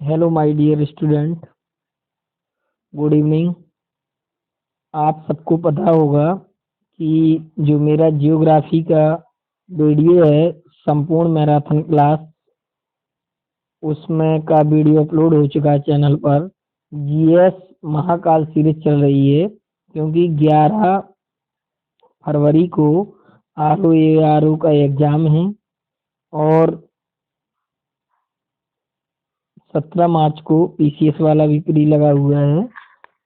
Hello my dear student, good evening. आप सबको पता होगा कि जो मेरा जियोग्राफी का वीडियो है संपूर्ण मैराथन क्लास, उसमें का वीडियो अपलोड हो चुका है चैनल पर। जीएस महाकाल सीरीज चल रही है क्योंकि 11 फरवरी को आरओ का एग्जाम है और 17 मार्च को पीसीएस वाला भी प्री लगा हुआ है।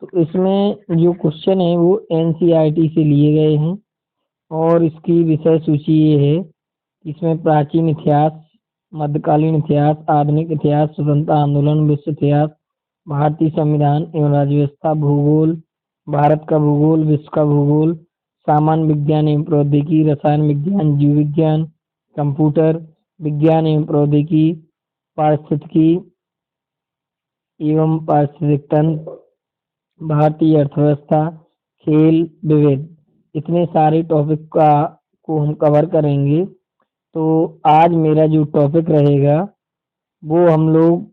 तो इसमें जो क्वेश्चन है वो एनसीईआरटी से लिए गए हैं और इसकी विषय सूची ये है। इसमें प्राचीन इतिहास, मध्यकालीन इतिहास, आधुनिक इतिहास, स्वतंत्रता आंदोलन, विश्व इतिहास, भारतीय संविधान एवं राज्य व्यवस्था, भूगोल, भारत का भूगोल, विश्व का भूगोल, सामान्य विज्ञान एवं प्रौद्योगिकी, रसायन विज्ञान, जीव विज्ञान, कंप्यूटर विज्ञान एवं प्रौद्योगिकी, पारिस्थितिकी एवं पारिस्थितिक तंत्र, भारतीय अर्थव्यवस्था, खेल, विविध, इतने सारे टॉपिक का को हम कवर करेंगे। तो आज मेरा जो टॉपिक रहेगा वो हम लोग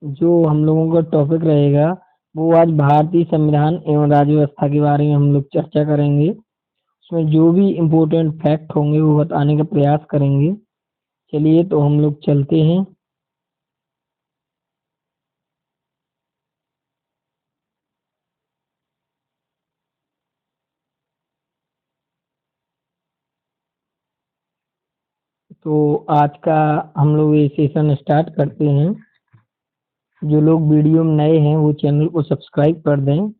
जो हम लोगों का टॉपिक रहेगा वो आज भारतीय संविधान एवं राज्य व्यवस्था के बारे में हम लोग चर्चा करेंगे। उसमें जो भी इम्पोर्टेंट फैक्ट होंगे वो बताने का प्रयास करेंगे। चलिए तो हम लोग चलते हैं। तो आज का हम लोग ये सेशन स्टार्ट करते हैं। जो लोग वीडियो में नए हैं वो चैनल को सब्सक्राइब कर दें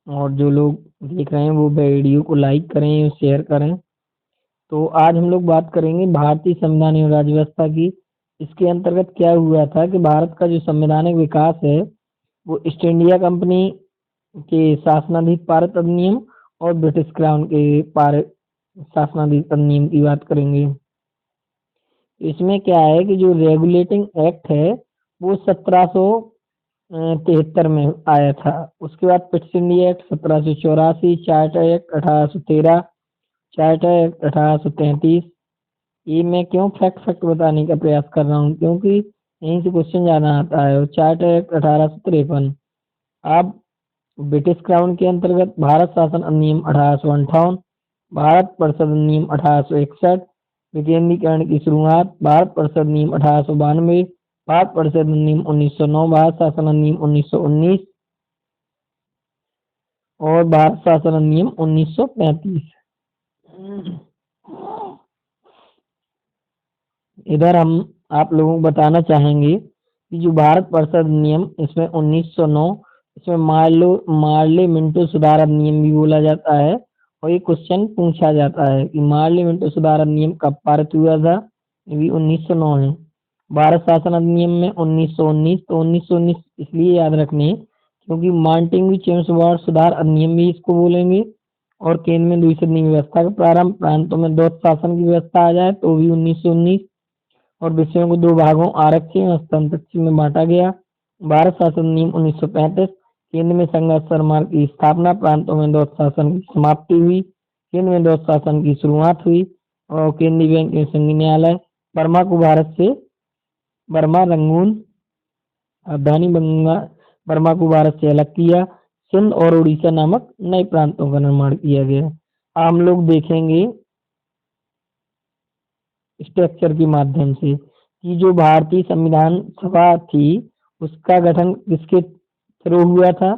और जो लोग देख रहे हैं वो वीडियो को लाइक करें और शेयर करें। तो आज हम लोग बात करेंगे भारतीय संविधान एवं राज्य व्यवस्था की। इसके अंतर्गत क्या हुआ था कि भारत का जो संवैधानिक विकास है वो ईस्ट इंडिया कंपनी के शासनाधीन पारित अधिनियम और ब्रिटिश क्राउन के पारित शासनाधीन अधिनियम की बात करेंगे। इसमें क्या है कि जो रेगुलेटिंग एक्ट है वो 1773 में आया था। उसके बाद Pitt's India act 1784, charter act 1813, charter act 1833। ये मैं क्यों फैक्ट फैक्ट बताने का प्रयास कर रहा हूँ क्योंकि यहीं से क्वेश्चन जाना आता है। और चार्टर एक्ट 1853। अब ब्रिटिश क्राउन के अंतर्गत भारत शासन अधिनियम 1858, भारत परिषद अधिनियम 1861, विकेंद्रीकरण की शुरुआत, भारत परिषद अधिनियम 1892, भारत परिषद अधिनियम 1909, भारत शासन अधिनियम 1919 और भारत शासन अधिनियम 1935। इधर हम आप लोगों को बताना चाहेंगे कि जो भारत परिषद अधिनियम इसमें 1909, इसमें मार्ले मिंटो सुधार अधिनियम भी बोला जाता है। और ये क्वेश्चन पूछा जाता है कि मार्ले मिंटो सुधार अधिनियम कब पारित हुआ था। ये भी 1909 है। भारत शासन अधिनियम में 1919। तो 1919 इसलिए याद रखने क्योंकि मार्टिन चेम्सफोर्ड सुधार अधिनियम भी इसको बोलेंगे। और केंद्र में द्विसदनीय व्यवस्था का प्रारंभ, प्रांतों में द्वैत शासन की व्यवस्था आ जाए तो भी 1919। और विषयों को दो भागों आरक्षी और हस्तांतरित में बांटा गया। भारत शासन नियम 1935, केंद्र में संघ सरकार की स्थापना, प्रांतों में द्वैत शासन की समाप्ति हुई, केंद्र में द्वैत शासन की शुरुआत हुई। और केंद्रीय बैंक के संघीय न्यायालय, बर्मा को भारत से बर्मा रंगून राजधानी बर्मा को भारत से अलग किया। सिंध और उड़ीसा नामक नए प्रांतों का निर्माण किया गया। हम लोग देखेंगे स्ट्रक्चर के माध्यम से कि जो भारतीय संविधान सभा थी उसका गठन किसके थ्रू हुआ था।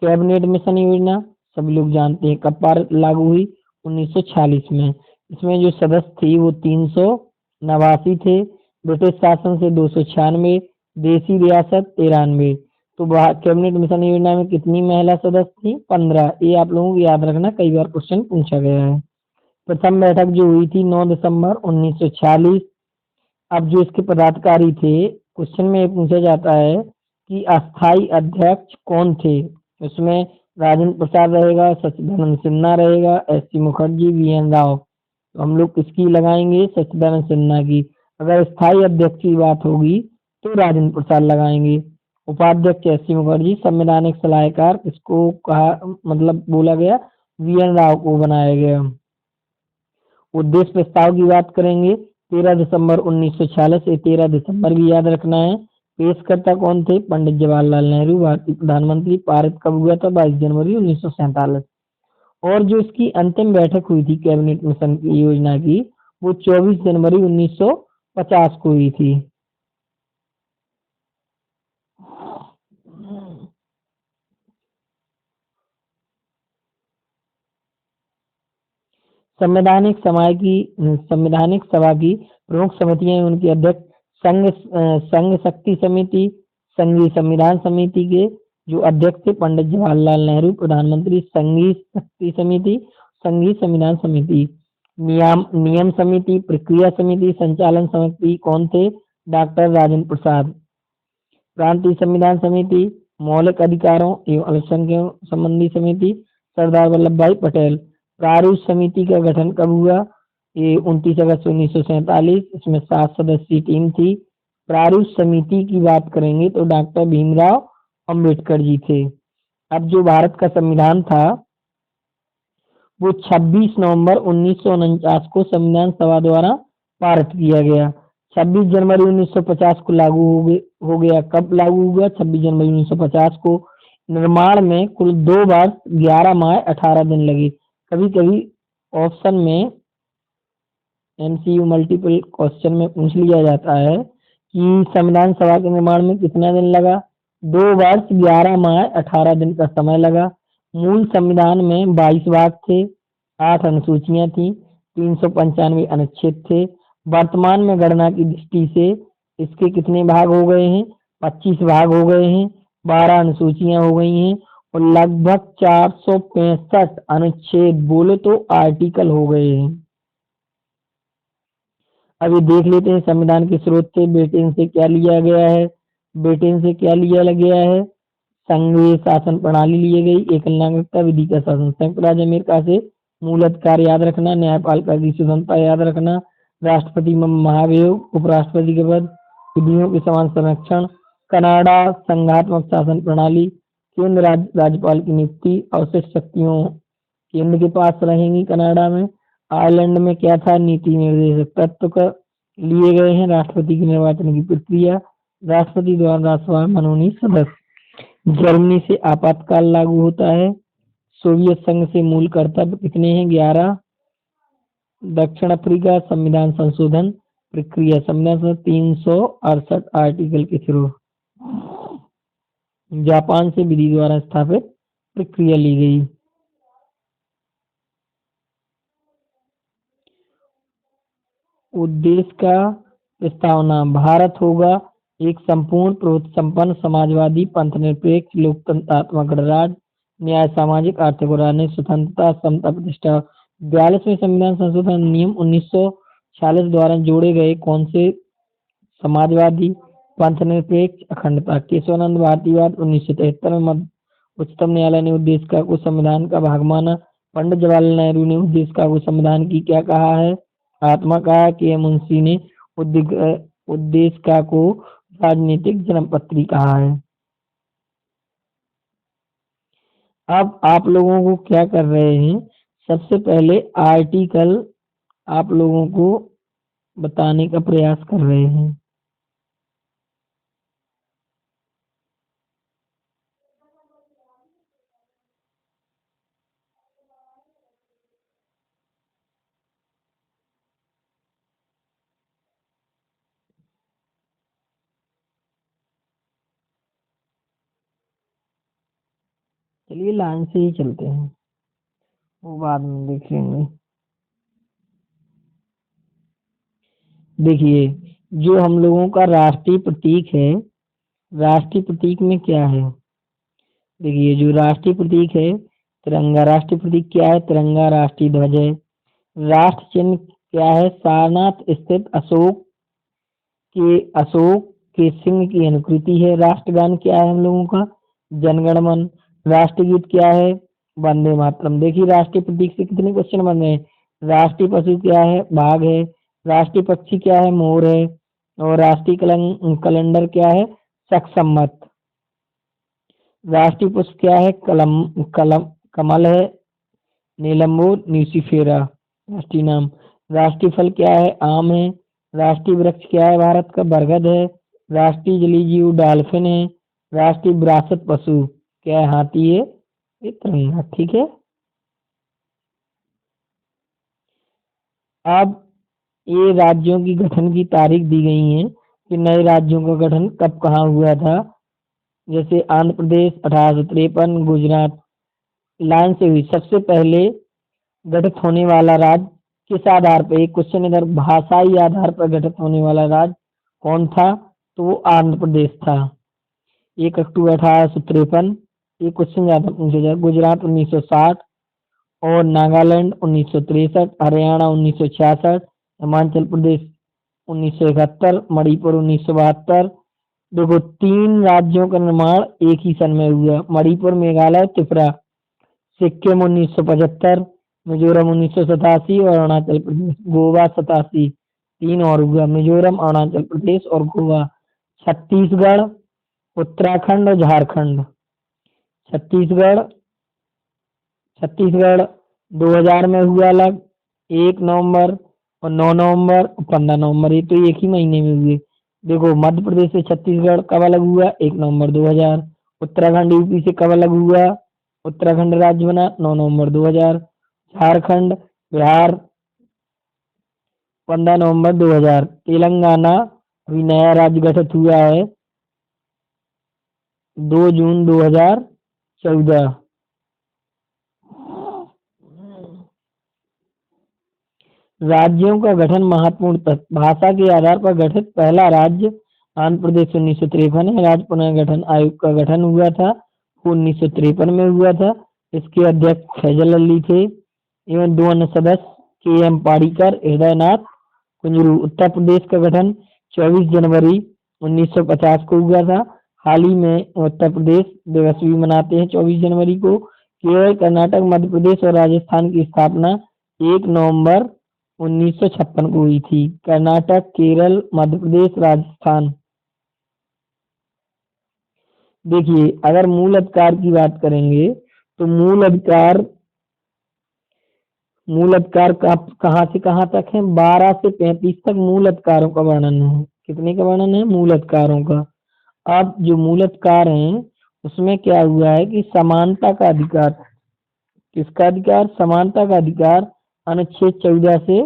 कैबिनेट मिशन योजना सभी लोग जानते हैं कब पारित लागू हुई, 1946 में। इसमें जो सदस्य थी वो 389 थे। ब्रिटिश शासन से 296, देसी रियासत 93। तो कैबिनेट मिशन योजना में कितनी महिला सदस्य थी, 15। ये आप लोगों को याद रखना, कई बार क्वेश्चन पूछा गया है। प्रथम बैठक जो हुई थी 9 दिसंबर 1946। अब जो इसके पदाधिकारी थे, क्वेश्चन में ये पूछा जाता है कि अस्थाई अध्यक्ष कौन थे। उसमें राजेंद्र प्रसाद रहेगा, सच्चिदानंद सिन्हा रहेगा, एस.सी. मुखर्जी, वी.एन. राव। तो हम लोग किसकी लगाएंगे, सच्चिदानंद सिन्हा की। अगर स्थायी अध्यक्ष की बात होगी तो राजेंद्र प्रसाद लगाएंगे। उपाध्यक्ष एस.सी. मुखर्जी। संवैधानिक सलाहकार किसको कहा मतलब बोला गया, वीएन राव को बनाया गया। उद्देश्य प्रस्ताव की बात करेंगे 13 दिसंबर 1946, ये 13 दिसंबर भी याद रखना है। पेशकर्ता कौन थे? पंडित जवाहरलाल नेहरू, भारतीय प्रधानमंत्री। पारित कब हुआ था? 22 जनवरी 1947। और जो इसकी अंतिम बैठक हुई थी कैबिनेट मिशन की योजना की, वो 24 जनवरी 1950 को हुई थी। संवैधानिक सभा की प्रमुख समितियां, उनके अध्यक्ष संघ शक्ति समिति, संघीय संविधान समिति के जो अध्यक्ष थे पंडित जवाहरलाल नेहरू, प्रधानमंत्री। संघीय शक्ति समिति, संघीय संविधान समिति। नियम समिति, प्रक्रिया समिति, संचालन समिति कौन थे? डॉक्टर राजेंद्र प्रसाद। प्रांतीय संविधान समिति, मौलिक अधिकारों एवं अल्पसंख्यकों संबंधी समिति, सरदार वल्लभ भाई पटेल। प्रारूप समिति का गठन कब हुआ? ये 29 अगस्त 1947। इसमें 7 सदस्यीय टीम थी। प्रारूप समिति की बात करेंगे तो डॉक्टर भीमराव अंबेडकर जी थे। अब जो भारत का संविधान था वो 26 नवंबर 1949 को संविधान सभा द्वारा पारित किया गया। 26 जनवरी 1950 को लागू हो गया। कब लागू हुआ? 26 जनवरी 1950 को। निर्माण में कुल 2 वर्ष 11 माह 18 दिन लगे। कभी कभी ऑप्शन में एमसीयू मल्टीपल क्वेश्चन में पूछ लिया जाता है कि संविधान सभा के निर्माण में कितना दिन लगा? 2 वर्ष 11 माह 18 दिन का समय लगा। मूल संविधान में 22 भाग थे, 8 अनुसूचियां थी, 395 अनुच्छेद थे। वर्तमान में गणना की दृष्टि से इसके कितने भाग हो गए हैं? 25 भाग हो गए हैं, 12 अनुसूचियां हो गई हैं और लगभग 465 अनुच्छेद, बोले तो आर्टिकल हो गए हैं। अभी देख लेते हैं संविधान के स्रोत से ब्रिटेन से क्या लिया गया है। ब्रिटेन से क्या लिया गया है? संघीय शासन प्रणाली ली गई, एकल नागरिकता, विधि का शासन। संयुक्त राज्य अमेरिका से मूल अधिकार याद रखना, न्यायपालिका की स्वतंत्रता याद रखना, राष्ट्रपति में महाभियोग, उपराष्ट्रपति के पद, विधियों के समान संरक्षण। कनाडा संघात्मक शासन प्रणाली, केंद्र राज्यपाल की नियुक्ति, अवशिष्ट शक्तियों केंद्र के पास रहेंगी कनाडा में। आयरलैंड में क्या था? नीति निर्देशक तत्व का लिए गए हैं। राष्ट्रपति के निर्वाचन की प्रक्रिया, राष्ट्रपति द्वारा राज्यसभा में मनोनीत सदस्य। जर्मनी से आपातकाल लागू होता है। सोवियत संघ से मूल कर्तव्य कितने हैं? 11। दक्षिण अफ्रीका संविधान संशोधन प्रक्रिया, संविधान 368 आर्टिकल के थ्रू। जापान से विधि द्वारा स्थापित प्रक्रिया ली गई। उद्देश्य का प्रस्तावना, भारत होगा एक संपूर्ण प्रभुत्व संपन्न समाजवादी पंथनिरपेक्ष लोकतंत्रात्मक गणराज्य, न्याय, सामाजिक, आर्थिक और राजनीतिक स्वतंत्रता, समता, प्रतिष्ठा। 42वें संविधान संशोधन अधिनियम 1946 द्वारा जोड़े गए कौन से समाजवादी, पंथनिरपेक्ष, अखंडता। केशवानंद भारतीयवाद 1973 में उच्चतम न्यायालय ने उद्देशिका को संविधान का भाग माना। पंडित जवाहरलाल नेहरू ने उद्देशिका को संविधान की क्या कहा है? आत्मा कहा। के मुंशी ने उद्देशिका को राजनीतिक जन्मपत्री कहा है। अब आप लोगों को क्या कर रहे हैं? सबसे पहले आर्टिकल आप लोगों को बताने का प्रयास कर रहे हैं। चलिए लाइन से ही चलते हैं, वो बाद में देख लेंगे। देखिए, जो हम लोगों का राष्ट्रीय प्रतीक है, राष्ट्रीय प्रतीक में क्या है? देखिए, जो राष्ट्रीय प्रतीक है तिरंगा। राष्ट्रीय प्रतीक क्या है? तिरंगा। राष्ट्रीय ध्वज है। राष्ट्र चिन्ह क्या है? सारनाथ स्थित अशोक के सिंह की अनुकृति है। राष्ट्रगान क्या है हम लोगों का? जनगण मन। राष्ट्रगीत क्या है? वंदे मातरम। देखिए, राष्ट्रीय प्रतीक से कितने क्वेश्चन बन रहे हैं। राष्ट्रीय पशु क्या है? बाघ है। राष्ट्रीय पक्षी क्या है? मोर है। और राष्ट्रीय कैलेंडर क्या है? शक सम्मत। राष्ट्रीय पुष्प क्या है? कमल है। नीलम्बो न्यूसीफेरा राष्ट्रीय नाम। राष्ट्रीय फल क्या है? आम है। राष्ट्रीय वृक्ष क्या है भारत का? बरगद है। राष्ट्रीय जलीय जीव डॉल्फिन है। राष्ट्रीय विरासत पशु क्या है? हाथी है। ये तिरंगा, ठीक है। अब ये राज्यों की गठन की तारीख दी गई है कि नए राज्यों का गठन कब कहाँ हुआ था। जैसे आंध्र प्रदेश 1853, गुजरात लाइन से हुई। सबसे पहले गठित होने वाला राज्य किस आधार पर? एक क्वेश्चन इधर, भाषाई आधार पर गठित होने वाला राज्य कौन था? तो वो आंध्र प्रदेश था। 1 अक्टूबर 1853। ये क्वेश्चन ज्यादा पूछा जाए। गुजरात 1960 और नागालैंड 1963, हरियाणा 1966, हिमाचल प्रदेश 1971, मणिपुर 1972। देखो, 3 राज्यों का निर्माण एक ही सन में हुआ। मणिपुर, मेघालय, त्रिपुरा। सिक्किम 1975, मिजोरम 1987 और अरुणाचल प्रदेश, गोवा 87। 3 और हुआ, मिजोरम, अरुणाचल प्रदेश और गोवा। छत्तीसगढ़, उत्तराखंड और झारखंड। छत्तीसगढ़ छत्तीसगढ़ 2000 में हुआ अलग, 1 नवंबर और 9 नवंबर और 15 नवंबर, ये तो एक ही महीने में हुए। देखो, मध्य प्रदेश से छत्तीसगढ़ कब अलग हुआ? 1 नवंबर 2000। उत्तराखंड यूपी से कब अलग हुआ? उत्तराखंड राज्य बना 9 नवंबर 2000। झारखंड, बिहार 15 नवंबर 2000। तेलंगाना अभी नया राज्य गठित हुआ है 2 जून 2014। राज्यों का गठन महत्वपूर्ण तथ्य। भाषा के आधार पर गठित पहला राज्य आंध्र प्रदेश 1953 है। राज्य पुनर्गठन आयोग का गठन हुआ था, वो 1953 में हुआ था। इसके अध्यक्ष फैजल अली थे एवं 2 अन्य सदस्य के. एम. पाड़ीकर, हृदयनाथ कुंजरू। उत्तर प्रदेश का गठन 24 जनवरी 1950 को हुआ था। हाल ही में उत्तर प्रदेश दिवस भी मनाते हैं 24 जनवरी को। केरल, कर्नाटक, मध्य प्रदेश और राजस्थान की स्थापना 1 नवंबर 1956 को हुई थी। कर्नाटक, केरल, मध्य प्रदेश, राजस्थान। देखिए, अगर मूल अधिकार की बात करेंगे तो मूल अधिकार कहाँ से कहाँ तक है? 12 से 35 तक मूल अधिकारों का वर्णन है। कितने का वर्णन है? मूल अधिकारों का। अब जो मूल अधिकार हैं उसमें क्या हुआ है कि समानता का अधिकार। किसका अधिकार? समानता का अधिकार। अनुच्छेद 14 से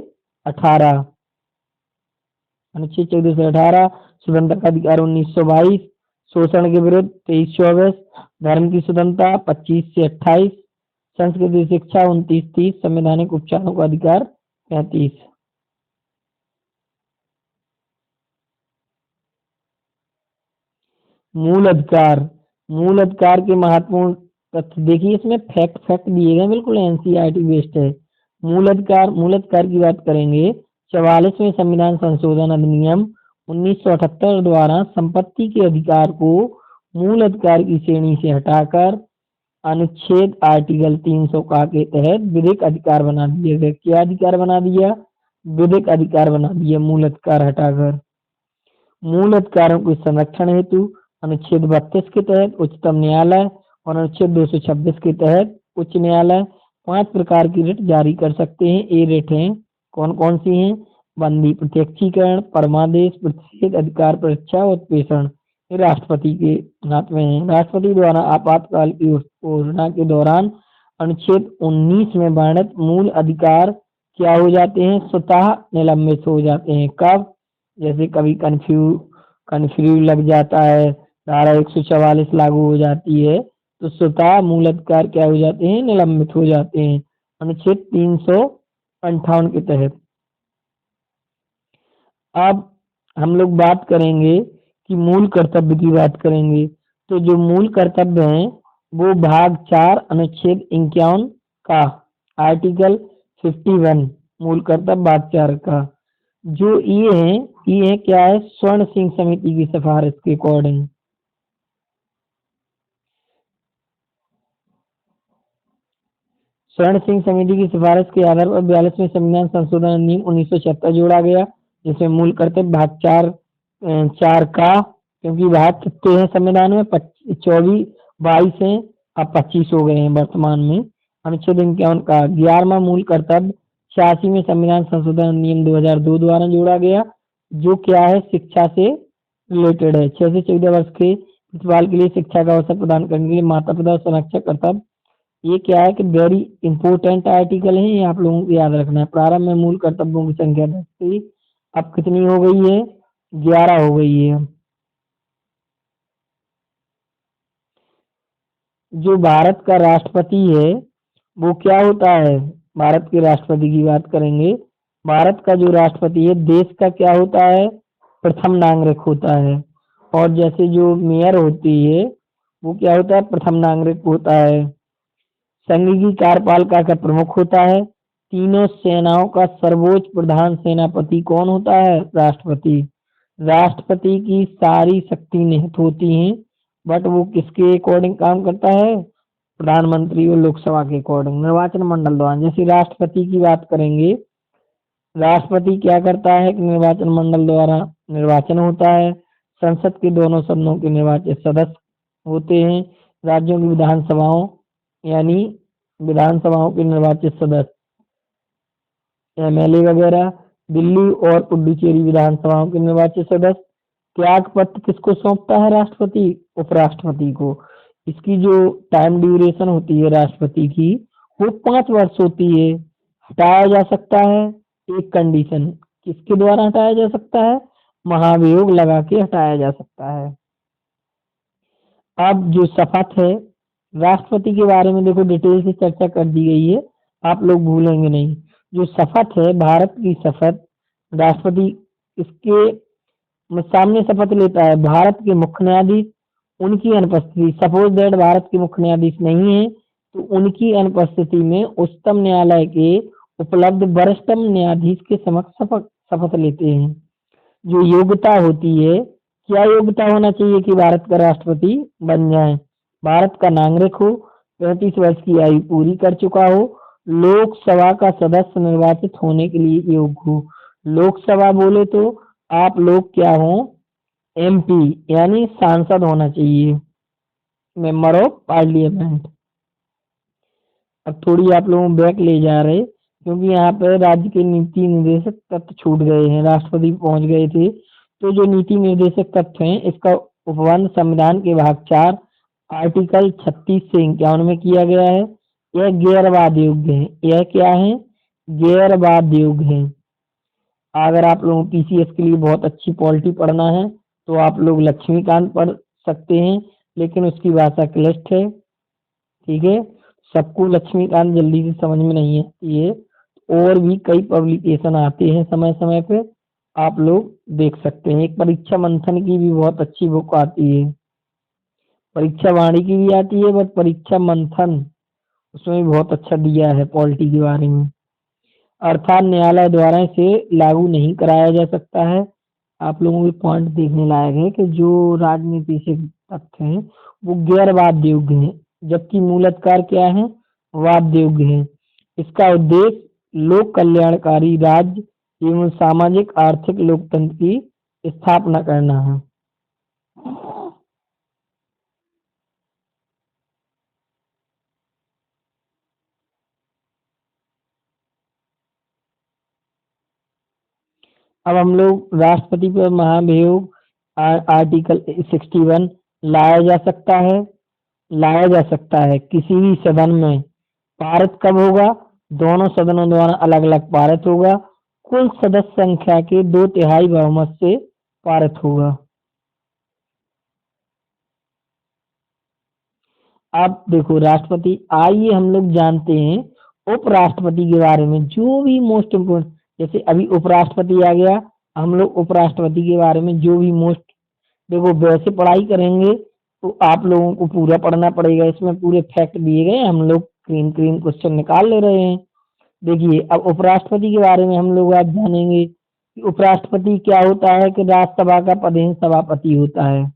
18। अनुच्छेद 14 से 18। स्वतंत्रता का अधिकार 1922। शोषण के विरुद्ध 23-24। धर्म की स्वतंत्रता 25 से 28। संस्कृति शिक्षा 29-30। संवैधानिक उपचारों का अधिकार 35। मूल अधिकार। मूल अधिकार के महत्वपूर्ण तथ्य देखिए, इसमें फैक्ट फैक्ट दिए गए, बिल्कुल एनसीईआरटी बेस्ड है। मूल अधिकार की बात करेंगे। 44वें संविधान संशोधन अधिनियम 1978 द्वारा संपत्ति के अधिकार को मूल अधिकार की श्रेणी से हटाकर अनुच्छेद आर्टिकल 300 का के तहत विधिक अधिकार बना दिया गया। क्या अधिकार बना दिया? विधिक अधिकार बना दिया, मूल अधिकार हटाकर। मूल अधिकारों के संरक्षण हेतु अनुच्छेद 32 के तहत उच्चतम न्यायालय और अनुच्छेद 226 के तहत उच्च न्यायालय 5 प्रकार की रिट जारी कर सकते हैं। ये रिट हैं, कौन कौन सी हैं? बंदी, प्रत्यक्षीकरण, परमादेश, प्रतिषेध, अधिकार परीक्षा और उत्प्रेषण। ये राष्ट्रपति के हाथ में है। राष्ट्रपति द्वारा आपातकाल की घोषणा के दौरान अनुच्छेद 19 में वर्णित मूल अधिकार क्या हो जाते हैं? स्वतः निलंबित हो जाते हैं। कब? जैसे कभी कन्फ्यू लग जाता है, धारा 144 लागू हो जाती है, तो स्वतः मूल अधिकार क्या हो जाते हैं? निलंबित हो जाते हैं अनुच्छेद 358 के तहत। अब हम लोग बात करेंगे कि मूल कर्तव्य की बात करेंगे। तो जो मूल कर्तव्य हैं वो भाग 4 अनुच्छेद 51 का आर्टिकल 51 मूल कर्तव्य भाग 4 का जो ये है क्या है? स्वर्ण सिंह समिति की सिफारिश के अकॉर्डिंग। स्वर्ण सिंह समिति की सिफारिश के आधार पर 42वें संविधान संशोधन अधिनियम 1976 जोड़ा गया, जिसमें मूल कर्तव्य भाग 4 का, क्योंकि भाग कितने हैं संविधान में? 24 22 हैं, अब 25 हो गए हैं वर्तमान में। अनुच्छेद 51 का 11वां मूल कर्तव्य 86 में संविधान संशोधन अधिनियम 2002 द्वारा जोड़ा गया, जो क्या है, शिक्षा से रिलेटेड है। 6 से 14 वर्ष के शिशुपाल के लिए शिक्षा का अवसर प्रदान करने के लिए माता पिता संरक्षक कर्तव्य, ये क्या है कि वेरी इंपॉर्टेंट आर्टिकल है, ये आप लोगों को याद रखना है। प्रारंभ में मूल कर्तव्यों की संख्या 10 थी, अब कितनी हो गई है, 11 हो गई है। जो भारत का राष्ट्रपति है वो क्या होता है, भारत के राष्ट्रपति की बात करेंगे। भारत का जो राष्ट्रपति है देश का क्या होता है, प्रथम नागरिक होता है। और जैसे जो मेयर होती है वो क्या होता है, प्रथम नागरिक होता है। संघ की कार्यपालिका का प्रमुख होता है। तीनों सेनाओं का सर्वोच्च प्रधान सेनापति कौन होता है, राष्ट्रपति। राष्ट्रपति की सारी शक्ति निहित होती हैं, बट वो किसके अकॉर्डिंग काम करता है, प्रधानमंत्री और लोकसभा के अकॉर्डिंग। निर्वाचन मंडल द्वारा, जैसे राष्ट्रपति की बात करेंगे, राष्ट्रपति क्या करता है कि निर्वाचन मंडल द्वारा निर्वाचन होता है। संसद के दोनों सदनों के निर्वाचित सदस्य होते हैं। राज्यों की विधानसभाओं यानी विधानसभाओं के निर्वाचित सदस्य एमएलए वगैरह, दिल्ली और पुडुचेरी विधानसभाओं के निर्वाचित सदस्य। त्याग पत्र किसको सौंपता है, राष्ट्रपति, उपराष्ट्रपति को। इसकी जो टाइम ड्यूरेशन होती है राष्ट्रपति की वो 5 वर्ष होती है। हटाया जा सकता है एक कंडीशन, किसके द्वारा हटाया जा सकता है, महाभियोग लगा के हटाया जा सकता है। अब जो शपथ है राष्ट्रपति के बारे में देखो डिटेल से चर्चा कर दी गई है, आप लोग भूलेंगे नहीं। जो शपथ है, भारत की शपथ, राष्ट्रपति इसके सामने शपथ लेता है भारत के मुख्य न्यायाधीश, उनकी अनुपस्थिति। सपोज दैट भारत के मुख्य न्यायाधीश नहीं है तो उनकी अनुपस्थिति में उच्चतम न्यायालय के उपलब्ध वरिष्ठतम न्यायाधीश के समक्ष शपथ लेते हैं। जो योग्यता होती है, क्या योग्यता होना चाहिए कि भारत का राष्ट्रपति बन जाए, भारत का नागरिक हो, 35 वर्ष की आयु पूरी कर चुका हो, लोकसभा का सदस्य निर्वाचित होने के लिए योग्य हो। लोकसभा बोले तो आप लोग क्या हो, एमपी यानी सांसद होना चाहिए, मेंबर ऑफ पार्लियामेंट। अब थोड़ी आप लोगों को बैक ले जा रहे क्योंकि यहाँ पे राज्य के नीति निर्देशक तत्व छूट गए हैं, राष्ट्रपति पहुंच गए थे। तो जो नीति निर्देशक तत्व हैं इसका उपबंध संविधान के भाग 4 आर्टिकल 36 से 51 में किया गया है। यह गैर बाध्य योग्य है, यह क्या है, गैर बाध्य योग्य है। अगर आप लोगों को पीसीएस के लिए बहुत अच्छी पॉलिटी पढ़ना है तो आप लोग लक्ष्मीकांत पढ़ सकते हैं, लेकिन उसकी भाषा क्लिष्ट है, ठीक है, सबको लक्ष्मीकांत जल्दी से समझ में नहीं आती है। और भी कई पब्लिकेशन आते हैं समय समय पे, आप लोग देख सकते हैं। एक परीक्षा मंथन की भी बहुत अच्छी बुक आती है, परीक्षा वाणी की भी आती है, बट परीक्षा मंथन उसमें भी बहुत अच्छा दिया है पॉलिटी के बारे में। अर्थात न्यायालय द्वारा इसे लागू नहीं कराया जा सकता है। आप लोगों के पॉइंट देखने लायक है कि जो राजनीति से तथ्य हैं वो गैर वाद्य योग्य है, जबकि मूलाधिकार क्या है, वाद्य योग्य है। इसका उद्देश्य लोक कल्याणकारी राज्य एवं सामाजिक आर्थिक लोकतंत्र की स्थापना करना है। अब हम लोग राष्ट्रपति पर महाभियोग आर्टिकल 61 लाया जा सकता है, लाया जा सकता है किसी भी सदन में। पारित कब होगा, दोनों सदनों द्वारा अलग अलग पारित होगा, कुल सदस्य संख्या के 2/3 बहुमत से पारित होगा। अब देखो राष्ट्रपति, आइए हम लोग जानते हैं उपराष्ट्रपति के बारे में, जो भी मोस्ट इम्पोर्टेंट। जैसे अभी उपराष्ट्रपति आ गया, हम लोग उपराष्ट्रपति के बारे में जो भी मोस्ट, देखो वैसे पढ़ाई करेंगे तो आप लोगों को पूरा पढ़ना पड़ेगा, इसमें पूरे फैक्ट दिए गए, हम लोग क्रीम क्रीम क्वेश्चन निकाल ले रहे हैं। देखिए अब उपराष्ट्रपति के बारे में हम लोग आज जानेंगे कि उपराष्ट्रपति क्या होता है, कि राज्यसभा का पदेन सभापति होता है।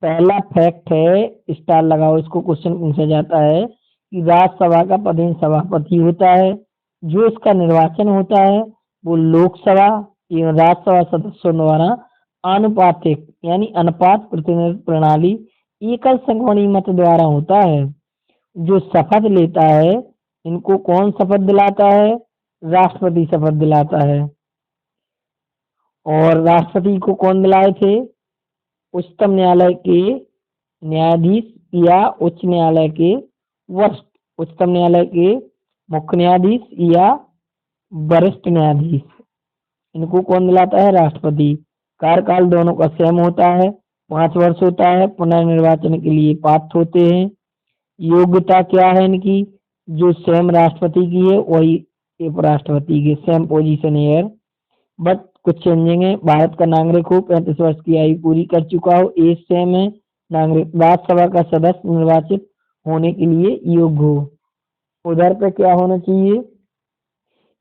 पहला फैक्ट है, स्टार लगाओ, इसको क्वेश्चन पूछा जाता है कि राज्यसभा का पदेन सभापति होता है। जो इसका निर्वाचन होता है वो लोकसभा एवं राज्यसभा सदस्यों द्वारा आनुपातिक यानी अनुपात प्रतिनिधित्व प्रणाली एकल संख्यावारी मत द्वारा होता है। जो शपथ लेता है इनको कौन शपथ दिलाता है? राष्ट्रपति शपथ दिलाता है। और राष्ट्रपति को कौन दिलाए थे? उच्चतम न्यायालय के न्यायाधीश या उच्च न्यायालय के वरिष्ठ, उच्चतम न्यायालय के मुख्य न्यायाधीश या वरिष्ठ न्यायाधीश, इनको कौन दिलाता है? राष्ट्रपति। कार्यकाल दोनों का सेम होता है, 5 वर्ष होता है। पुनर्निर्वाचन के लिए पात्र होते हैं। योग्यता क्या है इनकी? जो सेम राष्ट्रपति की है वही उपराष्ट्रपति की, सेम पोजीशन है, बट कुछ चेंजिंग है। भारत का नागरिक हो, 35 वर्ष की आयु पूरी कर चुका हो, एज सेम है। नागरिक राज्यसभा का सदस्य निर्वाचित होने के लिए योग्य हो। उधर पे क्या होना चाहिए?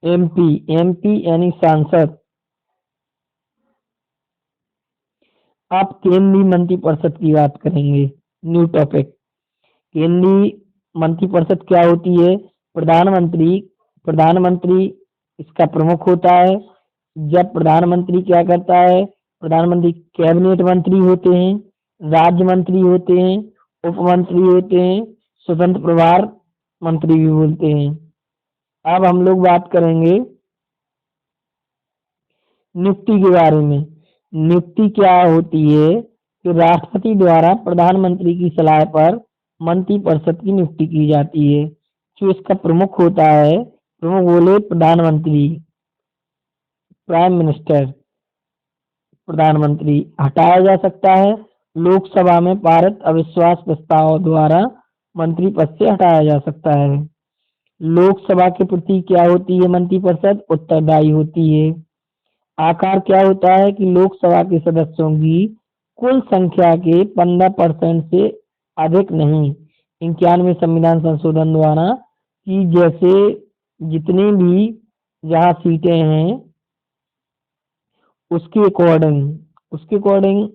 एमपी, एमपी यानी सांसद। आप केंद्रीय मंत्रिपरिषद की बात करेंगे, न्यू टॉपिक। केंद्रीय मंत्रिपरिषद क्या होती है? प्रधानमंत्री, प्रधानमंत्री इसका प्रमुख होता है। जब प्रधानमंत्री क्या करता है? प्रधानमंत्री कैबिनेट मंत्री होते हैं, राज्य मंत्री होते हैं, उप मंत्री होते हैं, स्वतंत्र प्रभार मंत्री भी बोलते हैं। अब हम लोग बात करेंगे नियुक्ति के बारे में। नियुक्ति क्या होती है? कि राष्ट्रपति द्वारा प्रधानमंत्री की सलाह पर मंत्रिपरिषद की नियुक्ति की जाती है। जो इसका प्रमुख होता है, प्रमुख बोले प्रधानमंत्री, प्राइम मिनिस्टर। प्रधानमंत्री हटाया जा सकता है लोकसभा में पारित अविश्वास प्रस्ताव द्वारा, मंत्री पद से हटाया जा सकता है। लोकसभा के प्रति क्या होती है मंत्रिपरिषद? उत्तरदायी होती है। आकार क्या होता है? कि लोकसभा के सदस्यों की कुल संख्या के 15% से अधिक नहीं। 91वें संविधान संशोधन द्वारा कि जैसे जितनी भी जहाँ सीटें हैं उसके अकॉर्डिंग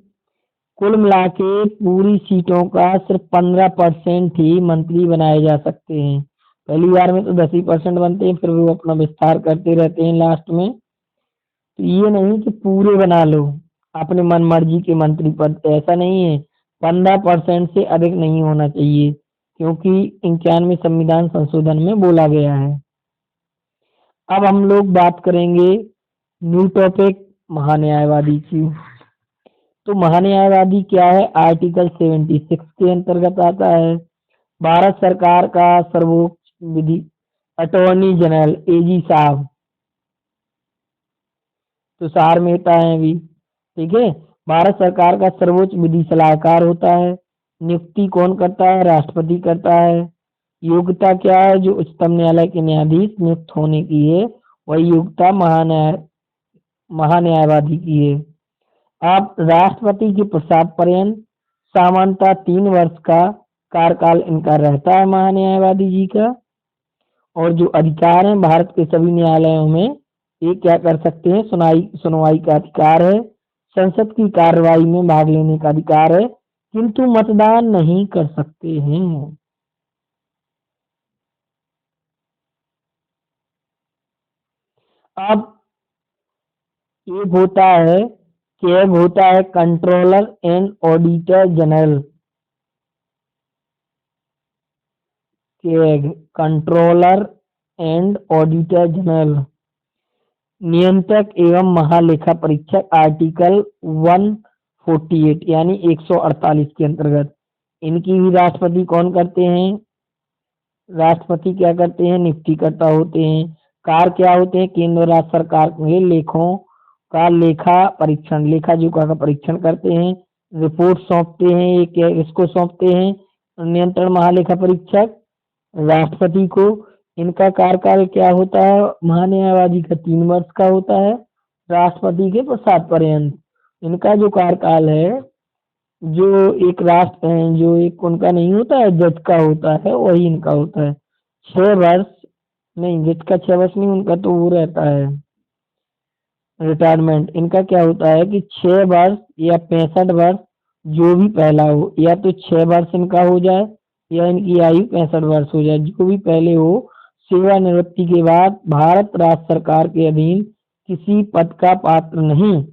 कुल मिला के पूरी सीटों का सिर्फ 15% ही मंत्री बनाए जा सकते हैं। पहली बार में तो 10% बनते हैं, फिर वो अपना विस्तार करते रहते हैं लास्ट में। तो ये नहीं कि पूरे बना लो अपने मन मर्जी के मंत्री पद, ऐसा नहीं है। 15% से अधिक नहीं होना चाहिए, क्योंकि 91वें संविधान संशोधन में बोला गया है। अब हम लोग बात करेंगे न्यू टॉपिक महान्यायवादी की। तो महान्यायवादी क्या है? आर्टिकल 76 के अंतर्गत आता है। भारत सरकार का सर्वोच्च विधि अटॉर्नी जनरल एजी साहब तुषार मेहता है अभी, ठीक है। भारत सरकार का सर्वोच्च विधि सलाहकार होता है। नियुक्ति कौन करता है? राष्ट्रपति करता है। योग्यता क्या है? जो उच्चतम न्यायालय के न्यायाधीश नियुक्त होने की है वही योग्यता महान्यायवादी की है। अब राष्ट्रपति के प्रसाद पर्यंत सामान्यतः 3 वर्ष का कार्यकाल इनका रहता है महान्यायवादी जी का। और जो अधिकार है भारत के सभी न्यायालयों में ये क्या कर सकते हैं? सुनवाई का अधिकार है, संसद की कार्यवाही में भाग लेने का अधिकार है, किंतु मतदान नहीं कर सकते हैं। अब एक होता है कैग, होता है controller and auditor general. CAG, controller and auditor general. नियंत्रक एवं महालेखा परीक्षक आर्टिकल 148 यानी 148 के अंतर्गत इनकी भी राष्ट्रपति कौन करते हैं? राष्ट्रपति क्या करते हैं? नियुक्ति करता होते हैं। कार्य क्या होते हैं? केंद्र और राज्य सरकार के लेखों का लेखा परीक्षण, लेखा जोखा का परीक्षण करते हैं, रिपोर्ट सौंपते हैं। ये क्या इसको सौंपते हैं? नियंत्रण महालेखा परीक्षक राष्ट्रपति को। इनका कार्यकाल क्या होता है? महान्यायवादी का 3 वर्ष का होता है, राष्ट्रपति के प्रसाद पर्यंत। इनका जो कार्यकाल है, जो एक जो एक उनका नहीं होता है जज का होता है, वही इनका होता है 6 वर्ष। नहीं, जज का 6 वर्ष नहीं, उनका तो वो रहता है रिटायरमेंट। इनका क्या होता है कि 6 वर्ष या 65 वर्ष, जो भी पहला हो, या तो 6 वर्ष इनका हो जाए या इनकी आयु 65 वर्ष हो जाए, जो भी पहले हो। सेवानिवृत्ति के बाद भारत राज्य सरकार के अधीन किसी पद का पात्र नहीं।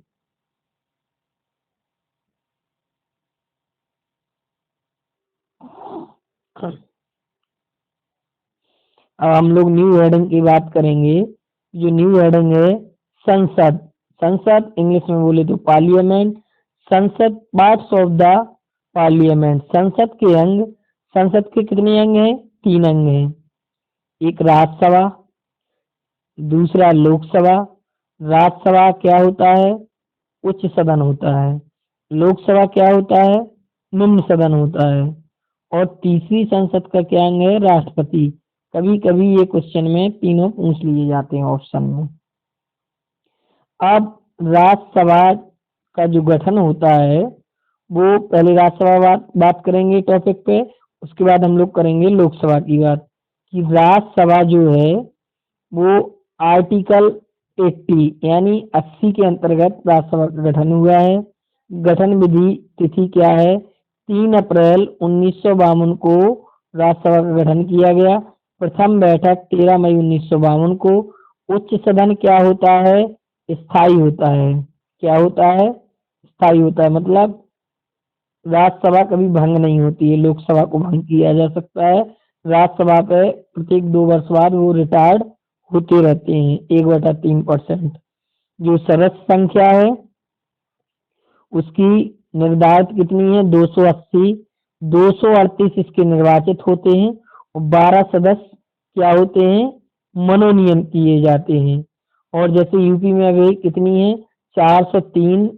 अब हम लोग न्यू हेडिंग की बात करेंगे। जो न्यू हेडिंग है संसद, संसद इंग्लिश में बोले तो पार्लियामेंट, संसद पार्ट्स ऑफ द पार्लियामेंट, संसद के अंग, संसद के कितने अंग हैं? 3 अंग हैं। एक राज्यसभा, दूसरा लोकसभा। राज्यसभा क्या होता है? उच्च सदन होता है। लोकसभा क्या होता है? निम्न सदन होता है। और तीसरी संसद का क्या अंग है? राष्ट्रपति। कभी कभी ये क्वेश्चन में तीनों पूछ लिए जाते हैं ऑप्शन में। अब राज्यसभा का जो गठन होता है वो पहले राज्यसभा बात करेंगे टॉपिक पे, उसके बाद हम लोग करेंगे लोकसभा की बात। कि राज्यसभा जो है वो आर्टिकल 80 यानी 80 के अंतर्गत राज्यसभा का गठन हुआ है। गठन विधि तिथि क्या है? 3 अप्रैल 1952 को राज्यसभा का गठन किया गया। प्रथम बैठक 13 मई 1952 को। उच्च सदन क्या होता है? स्थायी होता है। क्या होता है? स्थायी होता है, मतलब राज्यसभा कभी भंग नहीं होती है। लोकसभा को भंग किया जा सकता है। राज्यसभा पे प्रत्येक 2 वर्ष बाद वो रिटायर्ड होते रहते हैं 1/3%। जो सदस्य संख्या है उसकी निर्धारित कितनी है? 280। 238 इसके निर्वाचित होते हैं और 12 सदस्य क्या होते हैं? मनोनीत किए जाते हैं। और जैसे यूपी में अभी कितनी है? 403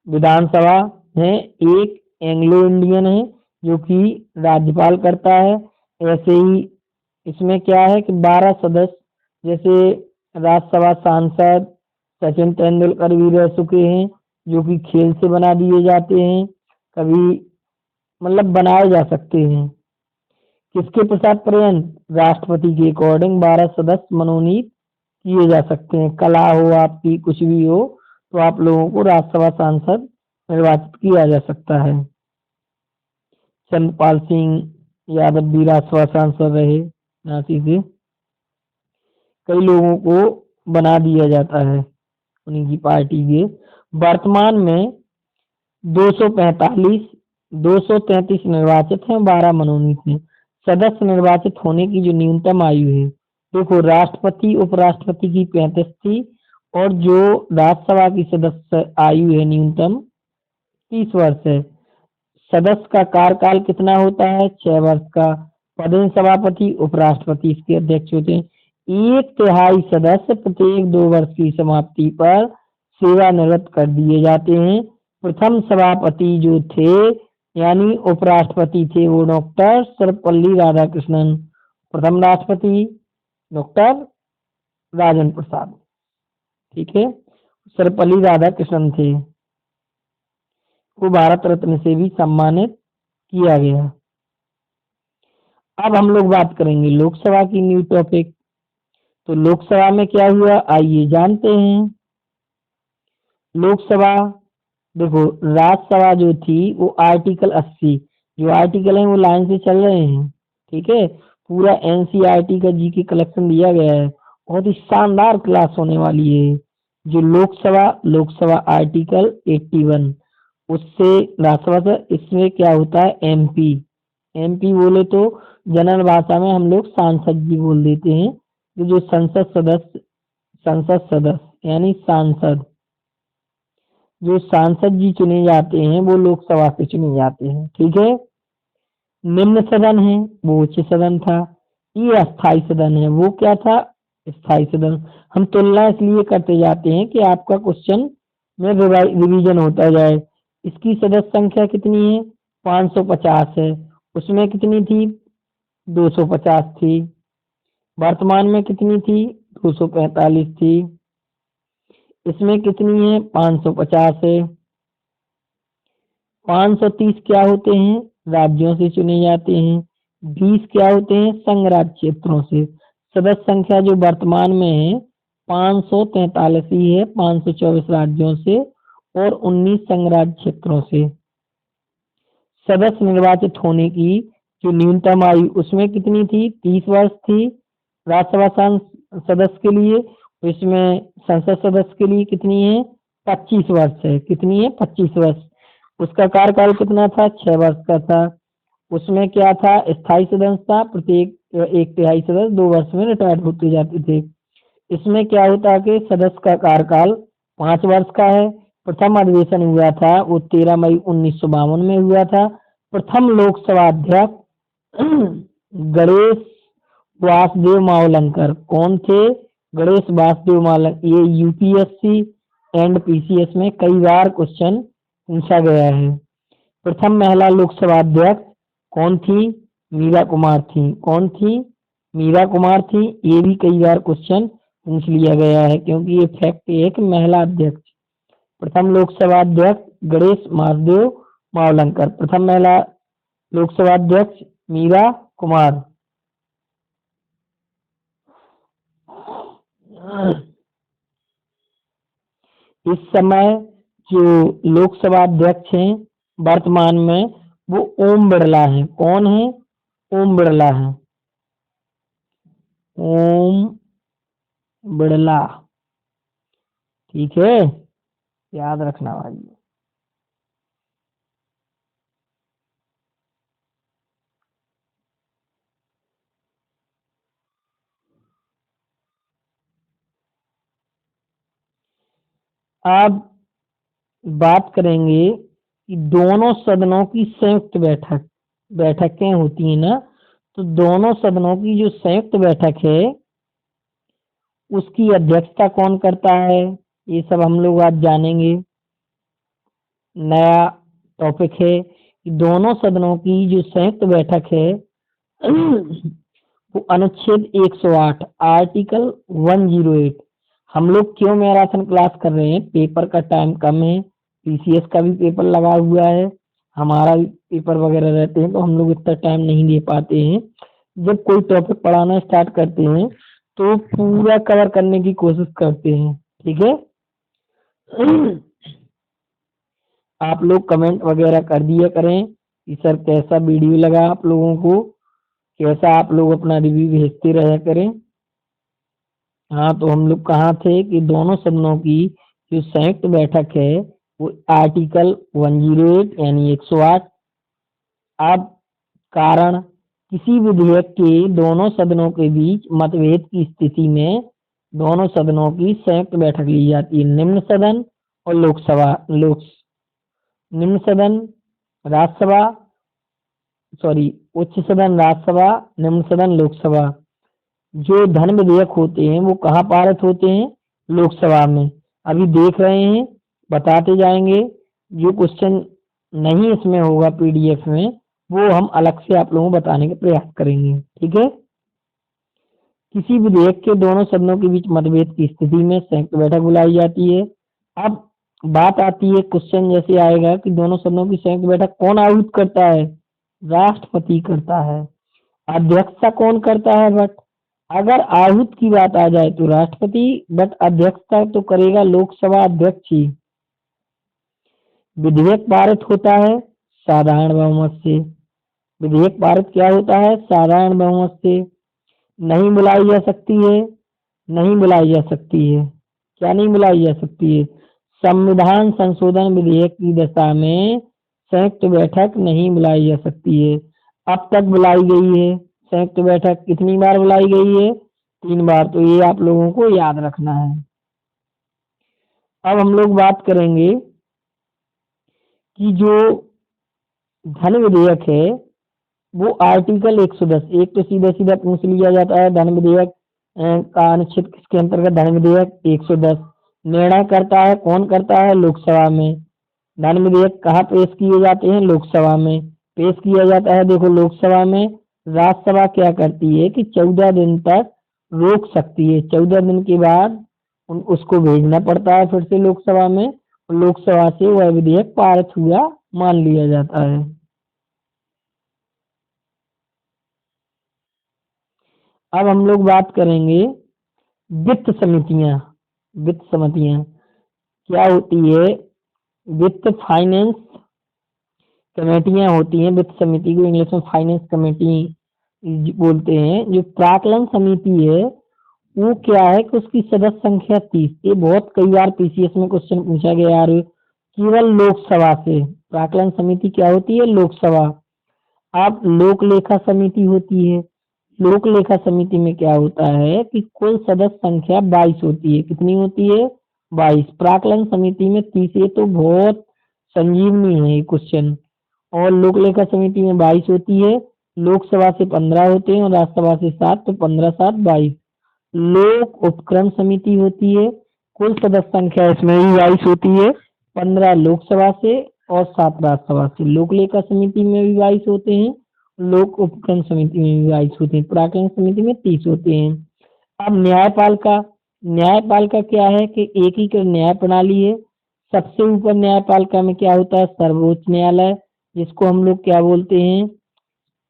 विधानसभा है। एक एंग्लो इंडियन है जो कि राज्यपाल करता है। ऐसे ही इसमें क्या है कि 12 सदस्य, जैसे राज्यसभा सांसद सचिन तेंदुलकर भी रह चुके हैं जो कि खेल से बना दिए जाते हैं, कभी मतलब बनाए जा सकते हैं। किसके पश्चात पर्यंत? राष्ट्रपति के अकॉर्डिंग 12 सदस्य मनोनीत किए जा सकते हैं। कला हो आपकी, कुछ भी हो, तो आप लोगों को राज्यसभा सांसद निर्वाचित किया जा सकता है। चंद्रपाल सिंह यादव भी राज्यसभा सांसद रहे झांसी से। कई लोगों को बना दिया जाता है उन्हीं की पार्टी के। वर्तमान में 245 233 निर्वाचित हैं, 12 मनोनीत हैं। सदस्य निर्वाचित होने की जो न्यूनतम आयु है, देखो राष्ट्रपति उपराष्ट्रपति की 35 थी और जो राज्यसभा की सदस्य आयु है न्यूनतम 30 वर्ष है। सदस्य का कार्यकाल कितना होता है? 6 वर्ष का। पदेन सभापति उपराष्ट्रपति इसके अध्यक्ष होते हैं। 1/3 सदस्य प्रत्येक 2 वर्ष की समाप्ति पर सेवानिवृत्त कर दिए जाते हैं। प्रथम सभापति जो थे यानी उपराष्ट्रपति थे वो डॉक्टर सर्वपल्ली राधाकृष्णन। प्रथम राष्ट्रपति डॉक्टर राजेंद्र प्रसाद, ठीक है, सर्वपल्ली राधाकृष्णन थे। को भारत रत्न से भी सम्मानित किया गया। अब हम लोग बात करेंगे लोकसभा की न्यू टॉपिक। तो लोकसभा में क्या हुआ आइए जानते हैं। लोकसभा देखो, राज्यसभा जो थी वो आर्टिकल 80, जो आर्टिकल है वो लाइन से चल रहे हैं, ठीक है। पूरा एनसीईआरटी का जीके कलेक्शन दिया गया है, बहुत ही शानदार क्लास होने वाली है। जो लोकसभा आर्टिकल 81 उससे राज्यसभा से, इसमें क्या होता है एमपी। एमपी बोले तो जनरल भाषा में हम लोग सांसद जी बोल देते हैं। तो जो संसद सदस्य यानी सांसद, जो सांसद जी चुने जाते हैं वो लोकसभा से चुने जाते हैं, ठीक है। निम्न सदन है वो उच्च सदन था। ये अस्थाई सदन है, वो क्या था? स्थायी सदन। हम तुलना इसलिए करते जाते हैं कि आपका क्वेश्चन में रिवीजन होता जाए। इसकी सदस्य संख्या कितनी है? 550 है। उसमें कितनी थी? 250 थी। वर्तमान में कितनी थी? 245 थी। इसमें कितनी है? 550 है। 530 क्या होते हैं? राज्यों से चुने जाते हैं। 20 क्या होते हैं? संघ राज्य क्षेत्रों से। सदस्य संख्या जो वर्तमान में है 543 ही है, 524 राज्यों से और 19 संघ राज्य क्षेत्रों से। सदस्य निर्वाचित होने की जो न्यूनतम आयु उसमें कितनी थी? 30 वर्ष थी राज्यसभा सदस्य के लिए। इसमें संसद सदस्य के लिए कितनी है? 25 वर्ष है। कितनी है? 25 वर्ष। उसका कार्यकाल कितना था? 6 वर्ष का था। उसमें क्या था? स्थायी सदस्य था, प्रत्येक एक तिहाई सदस्य 2 वर्ष में रिटायर्ड होते जाते थे। इसमें क्या होता है कि सदस्य का कार्यकाल 5 वर्ष का है। प्रथम अधिवेशन हुआ था वो 13 मई 1952 में हुआ था। प्रथम लोकसभा अध्यक्ष गणेश वासुदेव मावलंकर कौन थे? गणेश वासुदेव मावलंकर। ये यूपीएससी एंड पीसीएस में कई बार क्वेश्चन पूछा गया है। प्रथम महिला लोकसभा अध्यक्ष कौन थी? मीरा कुमार थी। कौन थी? मीरा कुमार थी। ये भी कई बार क्वेश्चन पूछ लिया गया है क्योंकि ये फैक्ट है कि महिला अध्यक्ष। प्रथम लोकसभा अध्यक्ष गणेश वासुदेव मावलंकर। प्रथम महिला लोकसभा अध्यक्ष मीरा कुमार। इस समय जो लोकसभा अध्यक्ष हैं वर्तमान में वो ओम बिरला हैं। कौन है? ओम बिरला है। ओम बिरला। ठीक है, याद रखना भाई। अब बात करेंगे कि दोनों सदनों की संयुक्त बैठकें होती है ना, तो दोनों सदनों की जो संयुक्त बैठक है उसकी अध्यक्षता कौन करता है? ये सब हम लोग आज जानेंगे। नया टॉपिक है कि दोनों सदनों की जो संयुक्त बैठक है वो अनुच्छेद 108 आर्टिकल 108। हम लोग क्यों मैराथन क्लास कर रहे हैं? पेपर का टाइम कम है, पीसीएस का भी पेपर लगा हुआ है, हमारा भी पेपर वगैरह रहते हैं, तो हम लोग इतना टाइम नहीं दे पाते हैं। जब कोई टॉपिक पढ़ाना स्टार्ट करते हैं तो पूरा कवर करने की कोशिश करते हैं। ठीक है। आप लोग कमेंट वगैरह कर दिया करें कि सर कैसा वीडियो लगा आप लोगों को, कैसा आप लोग अपना रिव्यू भेजते रहा करें। हाँ, तो हम लोग कहाँ थे कि दोनों सदनों की जो संयुक्त बैठक है वो आर्टिकल 108 यानी 108। अब कारण किसी विधेयक के दोनों सदनों के बीच मतभेद की स्थिति में दोनों सदनों की संयुक्त बैठक ली जाती है। निम्न सदन और निम्न सदन राज्यसभा, सॉरी उच्च सदन राज्यसभा, निम्न सदन लोकसभा। जो धन विधेयक होते हैं वो कहाँ पारित होते हैं? लोकसभा में। अभी देख रहे हैं, बताते जाएंगे। जो क्वेश्चन नहीं इसमें होगा पीडीएफ में वो हम अलग से आप लोगों को बताने का प्रयास करेंगे। ठीक है। किसी विधेयक के दोनों सदनों के बीच मतभेद की स्थिति में संयुक्त बैठक बुलाई जाती है। अब बात आती है, क्वेश्चन जैसे आएगा कि दोनों सदनों की संयुक्त बैठक कौन आहूत करता है? राष्ट्रपति करता है। अध्यक्षता कौन करता है? बट अगर आहूत की बात आ जाए तो राष्ट्रपति, बट अध्यक्षता तो करेगा लोकसभा अध्यक्ष ही। विधेयक पारित होता है साधारण बहुमत से। विधेयक पारित क्या होता है? साधारण बहुमत से। नहीं बुलाई जा सकती है, नहीं बुलाई जा सकती है। क्या नहीं बुलाई जा सकती है? संविधान संशोधन विधेयक की दशा में संयुक्त बैठक नहीं बुलाई जा सकती है। अब तक बुलाई गई है संयुक्त बैठक। कितनी बार बुलाई गई है? 3 बार। तो ये आप लोगों को याद रखना है। अब हम लोग बात करेंगे कि जो धन विधेयक है वो आर्टिकल 110। एक तो सीधा सीधा पूछ लिया जाता है धन विधेयक का अनुच्छेद किसके अंतर्गत? धन विधेयक 110 निर्णय करता है। कौन करता है? लोकसभा में। धन विधेयक कहाँ पेश किए जाते हैं? लोकसभा में पेश किया जाता है। देखो लोकसभा में। राज्यसभा क्या करती है कि 14 दिन तक रोक सकती है। 14 दिन के बाद उसको भेजना पड़ता है फिर से लोकसभा में। लोकसभा से वह विधेयक पारित हुआ मान लिया जाता है। अब हम लोग बात करेंगे वित्त समितियां। वित्त समितियां क्या होती है? वित्त फाइनेंस कमेटियां होती हैं। वित्त समिति को इंग्लिश में फाइनेंस कमेटी बोलते हैं। जो प्राक्कलन समिति है वो क्या है कि उसकी सदस्य संख्या 30। ये बहुत कई बार पीसीएस में क्वेश्चन पूछा गया यार, केवल लोकसभा से। प्राक्कलन समिति क्या होती है? लोकसभा। अब लोक लेखा समिति होती है। लोक लेखा समिति में क्या होता है कि कुल सदस्य संख्या 22 होती है। कितनी होती है? 22। प्राक्कलन समिति में 30। ये तो बहुत संजीवनी है ये क्वेश्चन। और लोक लेखा समिति में 22 होती है। लोकसभा से 15 होते हैं और राज्यसभा से 7, तो 15 7 22। लोक उपक्रम समिति होती है। कुल सदस्य संख्या इसमें भी 22 होती है। 15 लोकसभा से और 7 राज्यसभा से। लोक लेखा समिति में भी 22 होते हैं। लोक उपक्रम समिति में भी 22 होते हैं। प्राक्कलन समिति में 30 होते हैं। अब न्यायपालिका क्या है कि एकीकृत न्याय प्रणाली है। सबसे ऊपर न्यायपालिका में क्या होता है? सर्वोच्च न्यायालय, जिसको हम लोग क्या बोलते हैं?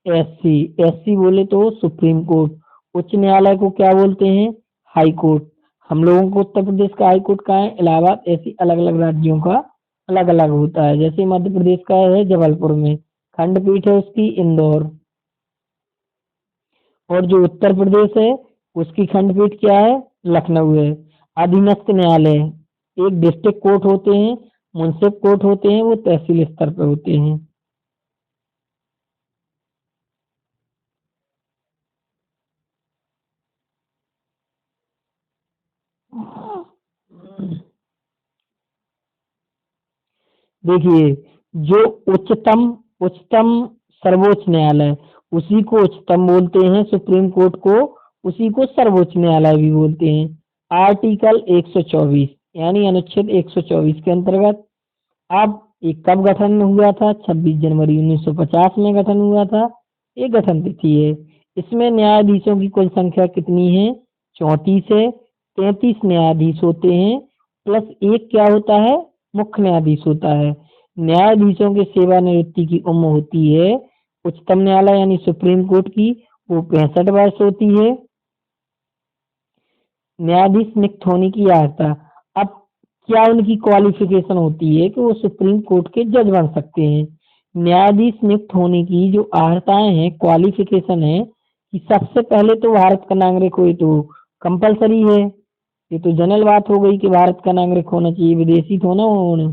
एससी। एससी बोले तो सुप्रीम कोर्ट। उच्च न्यायालय को क्या बोलते हैं? High court. हम लोगों को उत्तर प्रदेश का हाई कोर्ट कहाँ है? इलाहाबाद। ऐसी अलग अलग राज्यों का अलग अलग होता है। जैसे मध्य प्रदेश का है जबलपुर में, खंडपीठ है उसकी इंदौर। और जो उत्तर प्रदेश है उसकी खंडपीठ क्या है? लखनऊ है। अधीनस्थ न्यायालय एक डिस्ट्रिक्ट कोर्ट होते हैं, मुंसिफ कोर्ट होते हैं, वो तहसील स्तर पर होते हैं। देखिए, जो उच्चतम उच्चतम सर्वोच्च न्यायालय, उसी को उच्चतम बोलते हैं। सुप्रीम कोर्ट को उसी को सर्वोच्च न्यायालय भी बोलते हैं। आर्टिकल 124 यानी अनुच्छेद 124 के अंतर्गत अब ये कब गठन हुआ था? 26 जनवरी 1950 में गठन हुआ था। ये गठन तिथि है। इसमें न्यायाधीशों की कुल संख्या कितनी है? 34 है। 33 न्यायाधीश होते हैं, प्लस एक क्या होता है? मुख्य न्यायाधीश होता है। न्यायाधीशों के सेवानिवृत्ति की उम्र होती है उच्चतम न्यायालय यानी सुप्रीम कोर्ट की, वो 65 वर्ष होती है। न्यायाधीश नियुक्त होने की अर्हता, अब क्या उनकी क्वालिफिकेशन होती है कि वो सुप्रीम कोर्ट के जज बन सकते हैं। न्यायाधीश नियुक्त होने की जो अर्हताएं हैं, क्वालिफिकेशन है कि सबसे पहले तो भारत का नागरिक हो, ये तो कंपलसरी है। ये तो जनरल बात हो गई कि भारत का नागरिक होना चाहिए, विदेशी तो ना होना।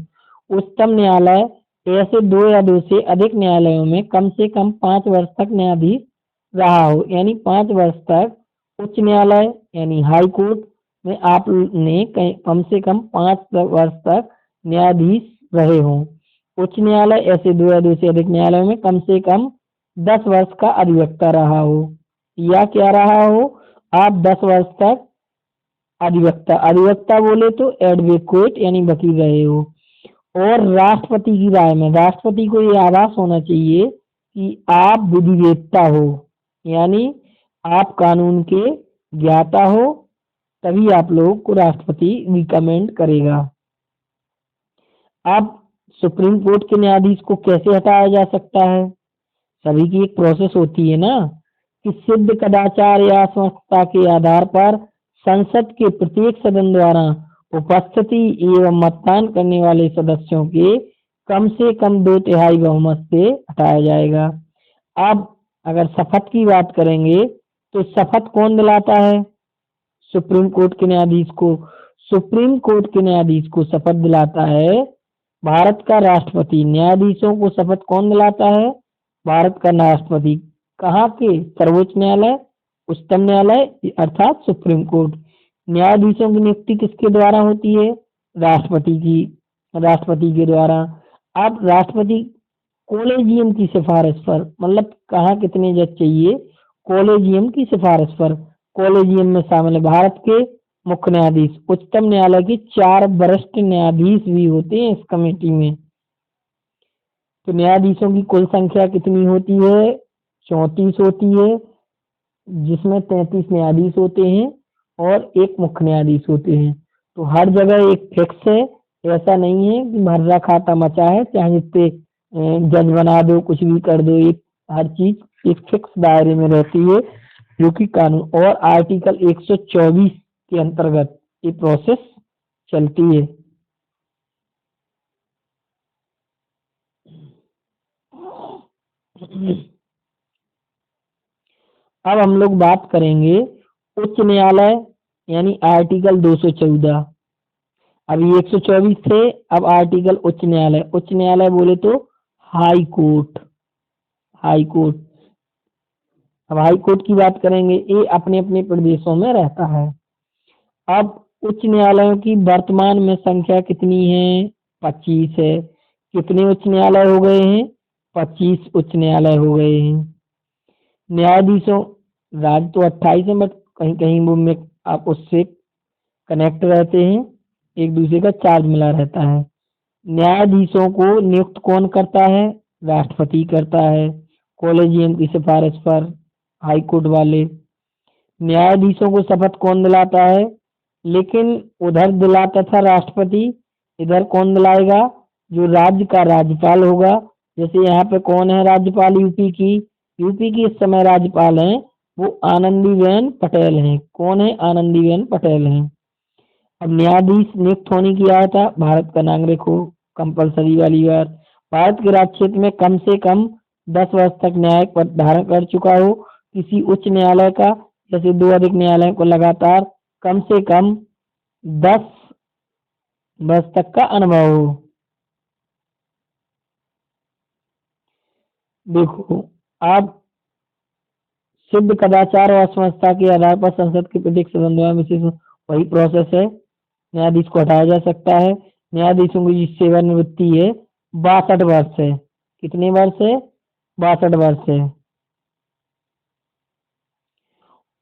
उच्चतम न्यायालय ऐसे 2 या 2 से अधिक न्यायालयों में कम से कम 5 वर्ष तक न्यायाधीश रहा हो, यानी 5 वर्ष तक उच्च न्यायालय यानी हाई कोर्ट में आपने कम से कम 5 वर्ष तक न्यायाधीश रहे हों। उच्च न्यायालय ऐसे 2 या 2 से अधिक न्यायालयों में कम से कम 10 वर्ष का अधिवक्ता रहा हो, या क्या रहा हो? आप 10 वर्ष तक अधिवक्ता, अधिवक्ता बोले तो एडवोकेट यानी वकील रहे हो। और राष्ट्रपति की राय में, राष्ट्रपति को ये आभास होना चाहिए कि आप विधिवेत्ता हो, यानी आप कानून के ज्ञाता हो, तभी आप लोगों को राष्ट्रपति रिकमेंड करेगा। अब सुप्रीम कोर्ट के न्यायाधीश को कैसे हटाया जा सकता है? सभी की एक प्रोसेस होती है ना, कि सिद्ध कदाचार या अस्वस्थता के आधार पर संसद के प्रत्येक सदन द्वारा उपस्थिति एवं मतदान करने वाले सदस्यों के कम से कम 2/3 बहुमत से हटाया जाएगा। अब अगर शपथ की बात करेंगे तो शपथ कौन दिलाता है? सुप्रीम कोर्ट के न्यायाधीश को। सुप्रीम कोर्ट के न्यायाधीश को शपथ दिलाता है भारत का राष्ट्रपति। न्यायाधीशों को शपथ कौन दिलाता है? भारत का राष्ट्रपति। कहाँ के? सर्वोच्च न्यायालय, उच्चतम न्यायालय अर्थात सुप्रीम कोर्ट। न्यायाधीशों की नियुक्ति किसके द्वारा होती है? राष्ट्रपति के द्वारा। अब राष्ट्रपति कॉलेजियम की सिफारिश पर, मतलब कहाँ कितने जज चाहिए? कॉलेजियम की सिफारिश पर। कॉलेजियम में शामिल है भारत के मुख्य न्यायाधीश, उच्चतम न्यायालय के 4 वरिष्ठ न्यायाधीश भी होते हैं इस कमेटी में। तो न्यायाधीशों की कुल संख्या कितनी होती है? 34 होती है, जिसमें 33 न्यायाधीश होते हैं और एक मुख्य न्यायाधीश होते हैं। तो हर जगह एक फिक्स है, ऐसा नहीं है कि भर्रा खाता मचा है, चाहे जिससे जज बना दो, कुछ भी कर दो। एक हर चीज एक फिक्स दायरे में रहती है, जो कि कानून और आर्टिकल 124 के अंतर्गत ये प्रोसेस चलती है। अब हम लोग बात करेंगे उच्च न्यायालय यानी आर्टिकल 214। अभी 124 थे, अब आर्टिकल उच्च न्यायालय। उच्च न्यायालय बोले तो हाई कोर्ट। हाई कोर्ट अब हाई कोर्ट की बात करेंगे, ये अपने अपने प्रदेशों में रहता है। अब उच्च न्यायालयों की वर्तमान में संख्या कितनी है? 25 है। कितने उच्च न्यायालय हो गए हैं? 25 उच्च न्यायालय हो गए हैं। न्यायाधीशों, राज्य तो 28 है, बट कहीं कहीं वो में आप उससे कनेक्ट रहते हैं, एक दूसरे का चार्ज मिला रहता है। न्यायाधीशों को नियुक्त कौन करता है? राष्ट्रपति करता है, कॉलेजियम की सिफारिश पर, हाई कोर्ट वाले। न्यायाधीशों को शपथ कौन दिलाता है? लेकिन उधर दिलाता था राष्ट्रपति, इधर कौन दिलाएगा? जो राज्य का राज्यपाल होगा। जैसे यहाँ पे कौन है राज्यपाल यूपी की? यूपी की इस समय राज्यपाल हैं वो आनंदीबेन पटेल हैं। कौन है? आनंदीबेन पटेल हैं। अब न्यायाधीश नियुक्त होने की आया था भारत का नागरिक हो, कंपलसरी वाली बात। भारत के राज्य क्षेत्र में कम से कम 10 वर्ष तक न्यायिक पद धारण कर चुका हो किसी उच्च न्यायालय का, जैसे 2 अधिक न्यायालय को लगातार कम से कम 10 वर्ष तक का अनुभव हो। देखो, आप सिद्ध कदाचार और समझता के आधार पर संसद के प्रत्येक सदन द्वारा विशेष वही प्रोसेस है। न्यायाधीश को हटाया जा सकता है। न्यायाधीशों की सेवानिवृत्ति है 62 वर्ष है। कितने वर्ष है? 62 वर्ष है।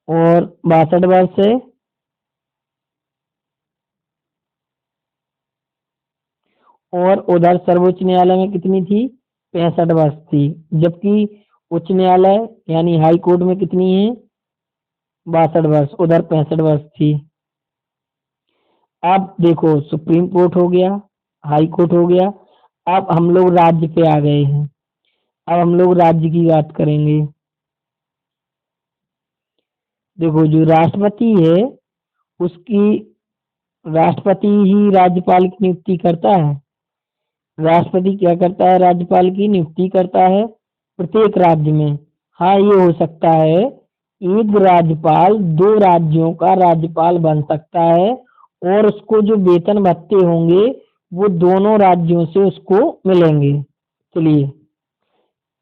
और 62 वर्ष है। और उधर सर्वोच्च न्यायालय में कितनी थी? 65 वर्ष थी। जबकि उच्च न्यायालय यानी हाई कोर्ट में कितनी है? 62 वर्ष, उधर 65 वर्ष थी। अब देखो, सुप्रीम कोर्ट हो गया, हाई कोर्ट हो गया। अब हम लोग राज्य पे आ गए हैं। अब हम लोग राज्य की बात करेंगे। देखो, जो राष्ट्रपति है उसकी, राष्ट्रपति ही राज्यपाल की नियुक्ति करता है। राष्ट्रपति क्या करता है? राज्यपाल की नियुक्ति करता है प्रत्येक राज्य में। हाँ, ये हो सकता है एक राज्यपाल 2 राज्यों का राज्यपाल बन सकता है और उसको जो वेतन भत्ते होंगे वो दोनों राज्यों से उसको मिलेंगे। चलिए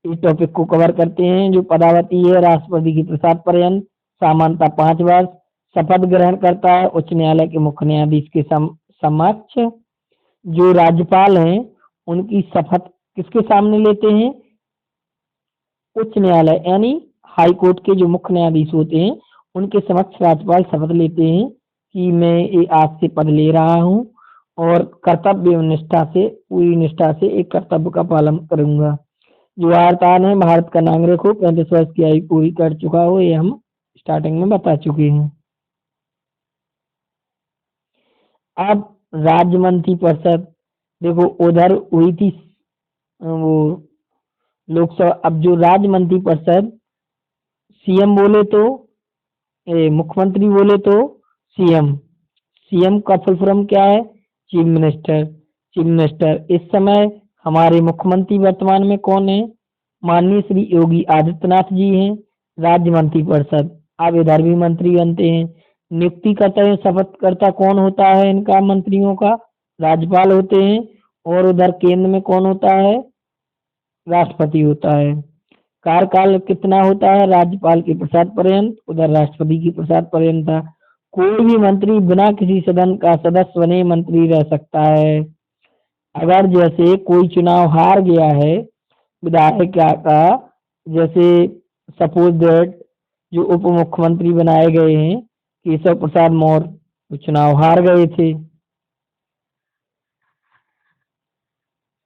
इस टॉपिक को कवर करते हैं। जो पदावती है राष्ट्रपति की प्रसाद पर्यंत, सामान्यतः 5 वर्ष। शपथ ग्रहण करता है उच्च न्यायालय के मुख्य न्यायाधीश के समक्ष। जो राज्यपाल हैं उनकी शपथ किसके सामने लेते हैं? उच्च न्यायालय यानी हाई कोर्ट के जो मुख्य न्यायाधीश होते हैं उनके समक्ष राज्यपाल शपथ लेते हैं कि मैं ये आज से पद ले रहा हूँ और कर्तव्य निष्ठा से, पूरी निष्ठा से एक कर्तव्य का पालन करूंगा। जो वार्तान है भारत का नागरिक हो, 35 वर्ष की आयु पूरी कर चुका हो, ये हम स्टार्टिंग में बता चुके हैं। अब राज्य मंत्री परिषद, देखो उधर हुई थी वो लोकसभा। अब जो राज्य मंत्री परिषद, सीएम बोले तो मुख्यमंत्री बोले तो सीएम। सीएम का फुल फॉर्म क्या है? Chief minister. चीफ मिनिस्टर इस समय हमारे मुख्यमंत्री वर्तमान में कौन है? माननीय श्री योगी आदित्यनाथ जी हैं। राज्य मंत्री परिषद, अब इधर भी मंत्री बनते हैं। नियुक्ति करता है, शपथकर्ता कौन होता है इनका मंत्रियों का? राज्यपाल होते हैं। और उधर केंद्र में कौन होता है? राष्ट्रपति होता है। कार्यकाल कितना होता है? राज्यपाल की प्रसाद पर्यंत, उधर राष्ट्रपति की प्रसाद पर्यंत था। कोई भी मंत्री बिना किसी सदन का सदस्य बने मंत्री रह सकता है। अगर जैसे कोई चुनाव हार गया है विधायक का, जैसे सपोज दैट जो उप मुख्यमंत्री बनाए गए हैं केशव प्रसाद मौर्य, वो चुनाव हार गए थे।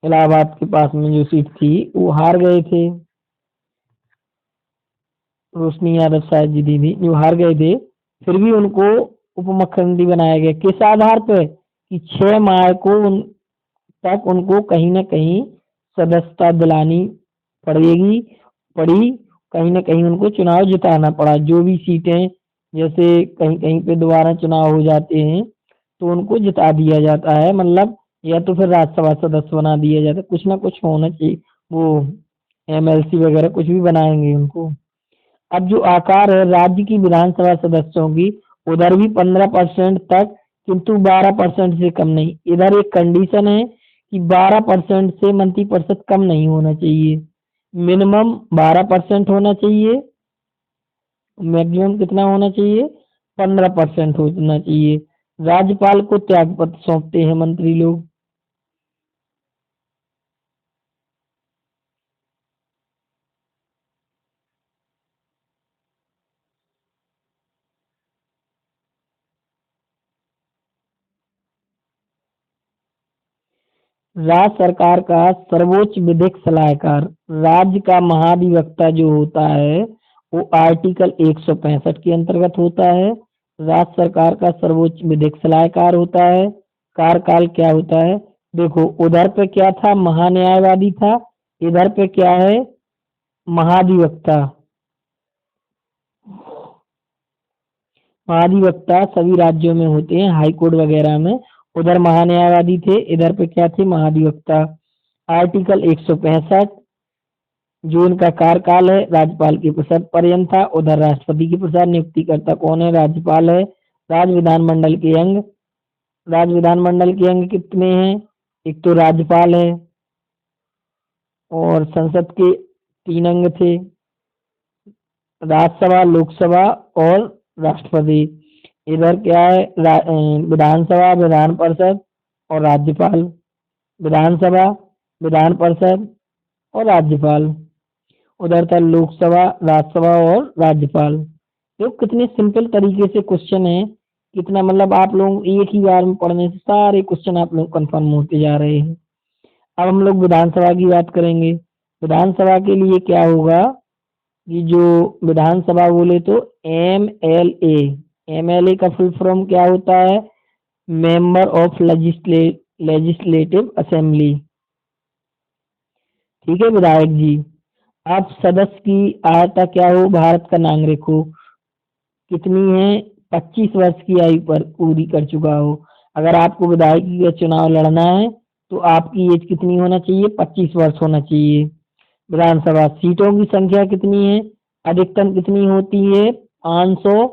इलाहाबाद के पास में जो सीट थी वो हार गए थे। रोशनी यादव शायद जी दी थी, जो हार गए थे, फिर भी उनको उप मुख्यमंत्री बनाया गया। किस आधार पर? कि 6 माह को तक उनको कहीं ना कहीं सदस्यता दिलानी पड़ेगी पड़ी। कहीं ना कहीं उनको चुनाव जिताना पड़ा। जो भी सीटें, जैसे कहीं कहीं पे दोबारा चुनाव हो जाते हैं तो उनको जिता दिया जाता है, मतलब या तो फिर राज्यसभा सदस्य बना दिया जाता है। कुछ ना कुछ होना चाहिए, वो एमएलसी वगैरह कुछ भी बनाएंगे उनको। अब जो आकार है राज्य की विधानसभा सदस्यों की, उधर भी 15% तक, किंतु 12% से कम नहीं। इधर एक कंडीशन है कि 12% से मंत्रिपरिषद कम नहीं होना चाहिए, मिनिमम 12% होना चाहिए। मैक्सिमम कितना होना चाहिए? 15% होना चाहिए। राज्यपाल को त्यागपत्र सौंपते हैं मंत्री लोग। राज्य सरकार का सर्वोच्च विधिक सलाहकार, राज्य का महाधिवक्ता जो होता है वो आर्टिकल 165 के अंतर्गत होता है। राज्य सरकार का सर्वोच्च विधिक सलाहकार होता है। कार्यकाल क्या होता है? देखो उधर पे क्या था? महान्यायवादी था। इधर पे क्या है? महाधिवक्ता। महाधिवक्ता सभी राज्यों में होते हैं, हाई कोर्ट वगैरह में। उधर महान्यायवादी थे, इधर पे क्या थे? महाधिवक्ता। आर्टिकल 165 जो इनका कार्यकाल है राज्यपाल के प्रसाद पर्यंत था। उधर राष्ट्रपति के प्रसाद नियुक्तिकर्ता कौन है? राज्यपाल है। राज्य विधानमंडल के अंग, राज्य विधानमंडल के अंग कितने हैं? एक तो राज्यपाल है और संसद के 3 अंग थे, राज्यसभा, लोकसभा और राष्ट्रपति। इधर क्या है? विधानसभा, विधान परिषद और राज्यपाल। विधानसभा, विधान परिषद और राज्यपाल। उधर था लोकसभा, राज्यसभा और राज्यपाल। तो कितने सिंपल तरीके से क्वेश्चन है, कितना मतलब आप लोग एक ही बार में पढ़ने से सारे क्वेश्चन आप लोग कंफर्म होते जा रहे हैं। अब हम लोग विधानसभा की बात करेंगे। विधानसभा के लिए क्या होगा कि जो विधानसभा बोले तो MLA, MLA का फुल फॉर्म क्या होता है? Member of legislative assembly. ठीक है विधायक जी। आप सदस्य की आयता क्या हो? भारत का नागरिक हो। कितनी है? 25 वर्ष की आयु पर पूरी कर चुका हो। अगर आपको विधायकी का चुनाव लड़ना है तो आपकी एज कितनी होना चाहिए? 25 वर्ष होना चाहिए। विधानसभा सीटों की संख्या कितनी है? अधिकतम कितनी होती है? 500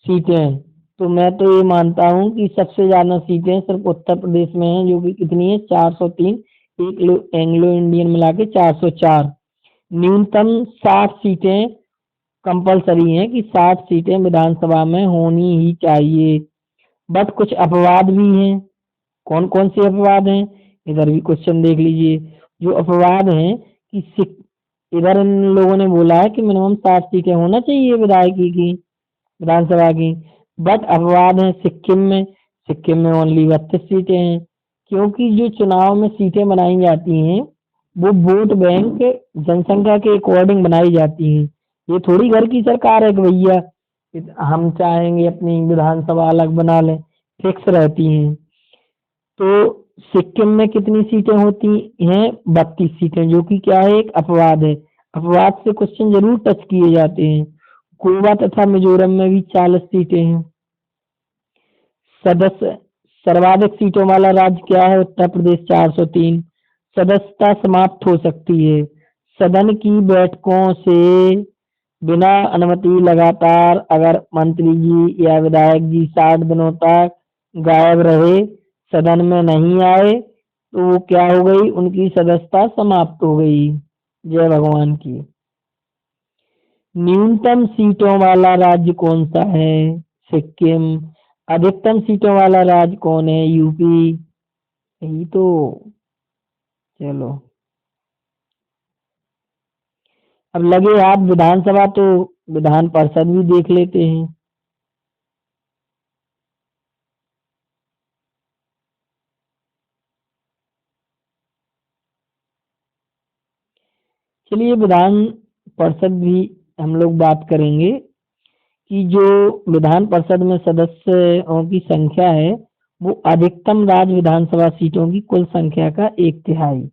सीटें। तो मैं तो ये मानता हूँ कि सबसे ज्यादा सीटें सिर्फ उत्तर प्रदेश में हैं, जो कि कितनी है? 403। एक एंग्लो इंडियन मिला के 404। न्यूनतम 60 सीटें कंपलसरी है कि 60 सीटें विधानसभा में होनी ही चाहिए। बट कुछ अपवाद भी हैं। कौन कौन से अपवाद हैं? इधर भी क्वेश्चन देख लीजिए। जो अपवाद हैं कि इधर इन लोगों ने बोला है कि मिनिमम 60 सीटें होना चाहिए विधायकी की, विधानसभा की। बट अपवाद है सिक्किम में। सिक्किम में ओनली 32 सीटें हैं, क्योंकि जो चुनाव में सीटें बनाई जाती हैं वो वोट बैंक जनसंख्या के अकॉर्डिंग बनाई जाती हैं। ये थोड़ी घर की सरकार है कि भैया हम चाहेंगे अपनी विधानसभा अलग बना लें, फिक्स रहती हैं। तो सिक्किम में कितनी सीटें होती हैं? 32 सीटें, जो कि क्या है? एक अपवाद है। अपवाद से क्वेश्चन जरूर टच किए जाते हैं। गोवा तथा मिजोरम में भी 40 सीटें हैं। सदस्य सर्वाधिक सीटों वाला राज्य क्या है? उत्तर प्रदेश, 403। सदस्यता समाप्त हो सकती है सदन की बैठकों से बिना अनुमति लगातार अगर मंत्री जी या विधायक जी 60 दिनों तक गायब रहे, सदन में नहीं आए, तो वो क्या हो गई? उनकी सदस्यता समाप्त हो गई। जय भगवान की। न्यूनतम सीटों वाला राज्य कौन सा है? सिक्किम। अधिकतम सीटों वाला राज्य कौन है? यूपी। यही तो। चलो अब लगे आप विधानसभा तो विधान परिषद भी देख लेते हैं। चलिए विधान परिषद भी हम लोग बात करेंगे कि जो विधान परिषद में सदस्यों की संख्या है वो अधिकतम राज्य विधानसभा सीटों की कुल संख्या का 1/3।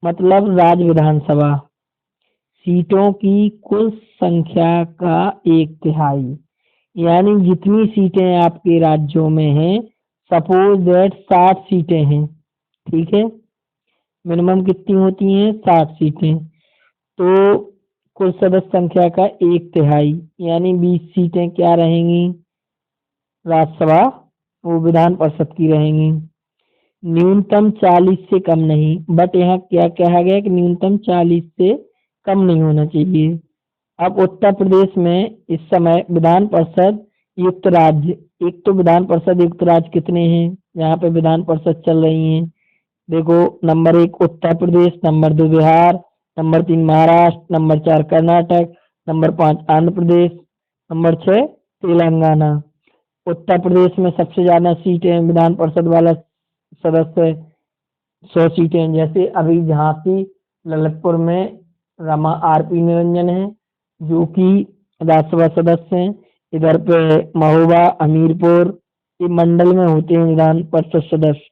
मतलब राज्य विधानसभा सीटों की कुल संख्या का 1/3, यानी जितनी सीटें आपके राज्यों में हैं, सपोज दैट 60 सीटें हैं, ठीक है। मिनिमम कितनी होती हैं? 60 सीटें। तो कुल सदस्य संख्या का 1/3 यानी 20 सीटें क्या रहेंगी? राज्यसभा, वो विधान परिषद की रहेंगी। न्यूनतम 40 से कम नहीं, बट यहाँ क्या कहा गया कि न्यूनतम 40 से कम नहीं होना चाहिए। अब उत्तर प्रदेश में इस समय विधान परिषद युक्त राज्य, एक तो विधान परिषद युक्त राज्य कितने हैं, यहाँ पे विधान परिषद चल रही हैं। देखो, number 1 Uttar Pradesh, number 2 Bihar, number 3 Maharashtra, number 4 Karnataka, number 5 Andhra Pradesh, number 6 Telangana. Uttar Pradesh में सबसे ज्यादा सीटें विधान परिषद वाला सदस्य 100 सीटें, जैसे अभी झांसी ललितपुर में रमा आरपी निरंजन है जो कि राज्यसभा सदस्य हैं। इधर पे महोबा, हमीरपुर, ये मंडल में होते हैं विधान परिषद सदस्य।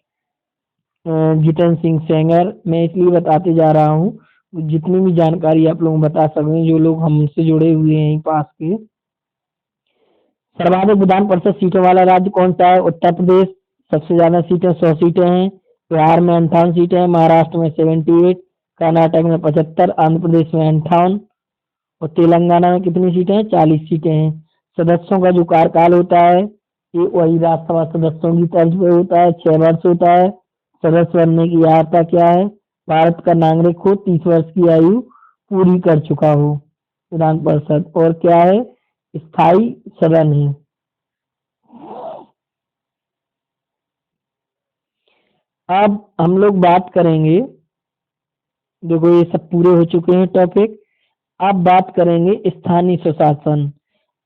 जितेंद्र सिंह सेंगर, मैं इसलिए बताते जा रहा हूँ जितनी भी जानकारी आप लोग बता सकें, जो लोग हमसे जुड़े हुए हैं पास के। सर्वाधिक विधान परिषद सीटों वाला राज्य कौन सा है? उत्तर प्रदेश, सबसे ज्यादा सीटें 100 सीटें हैं। बिहार में 58 सीटें हैं, महाराष्ट्र में 78, कर्नाटक में 75, आंध्र प्रदेश में 58 और तेलंगाना में कितनी सीटें हैं? 40 सीटें हैं। सदस्यों का जो कार्यकाल होता है ये वही राज्यसभा सदस्यों की तर्ज पे होता है, 6 वर्ष होता है। सदस्य बनने की अर्हता क्या है? भारत का नागरिक हो, 30 वर्ष की आयु पूरी कर चुका हो विधान परिषद, और क्या है? स्थायी सदन है। अब हम लोग बात करेंगे, देखो ये सब पूरे हो चुके हैं टॉपिक। अब बात करेंगे स्थानीय स्वशासन।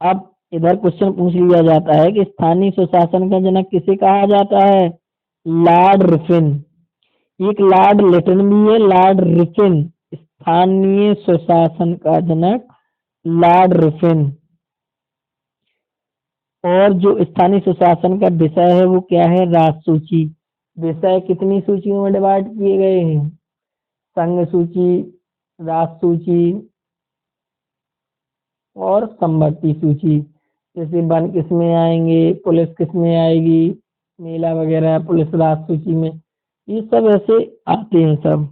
अब इधर क्वेश्चन पूछ लिया जाता है कि स्थानीय स्वशासन का जनक किसे कहा जाता है? लॉर्ड रिफिन। एक लॉर्ड लिटन भी है, लॉर्ड रिफिन। स्थानीय स्वशासन का जनक लॉर्ड रिफिन। और जो स्थानीय स्वशासन का विषय है वो क्या है? राजसूची। विषय कितनी सूचियों में डिवाइड किए गए हैं? संघ सूची, राजसूची और संपत्ति सूची। जैसे वन किस में आएंगे, पुलिस किस में आएगी, मेला वगैरह पुलिस राजसूची में, ये सब ऐसे आते हैं सब।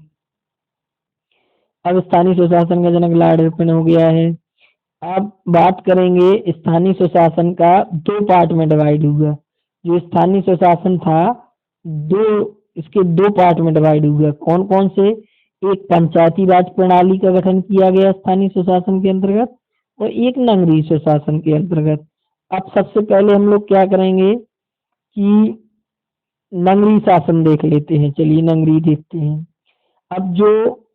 अब स्थानीय स्वशासन का जनक लॉर्ड रिपन हो गया है। अब बात करेंगे स्थानीय स्वशासन का 2 पार्ट में डिवाइड हुआ। जो स्थानीय स्वशासन था दो इसके 2 पार्ट में डिवाइड हुआ। कौन कौन से? एक पंचायती राज प्रणाली का गठन किया गया स्थानीय स्वशासन के अंतर्गत और एक नगरीय स्वशासन के अंतर्गत। अब सबसे पहले हम लोग क्या करेंगे कि नगरीय शासन देख लेते हैं। चलिए नगरीय देखते हैं। अब जो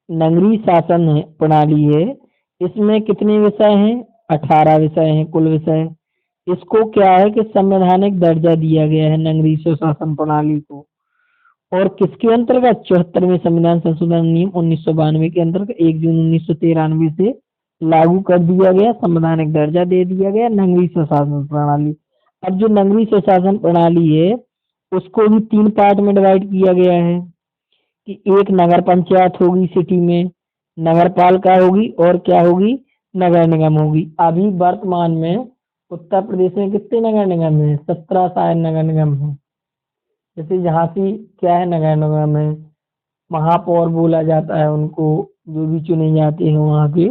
नगरीय शासन है प्रणाली है, इसमें कितने विषय हैं? 18 विषय हैं कुल विषय। इसको क्या है कि संवैधानिक दर्जा दिया गया है नगरीय स्वशासन प्रणाली को। और किसके अंतर्गत? 74वें संविधान संशोधन अधिनियम 1992 के अंतर्गत 1 जून 1993 से लागू कर दिया गया, संवैधानिक दर्जा दे दिया गया नगरीय स्वशासन प्रणाली। अब जो नगरीय स्वशासन प्रणाली है उसको भी 3 पार्ट में डिवाइड किया गया है कि एक नगर पंचायत होगी सिटी में, नगर पालिका होगी और क्या होगी? नगर निगम होगी। अभी वर्तमान में उत्तर प्रदेश में कितने नगर निगम है? 17 शायद नगर निगम है। जैसे झांसी क्या है? नगर निगम है। महापौर बोला जाता है उनको, जो भी चुने जाते हैं वहाँ के।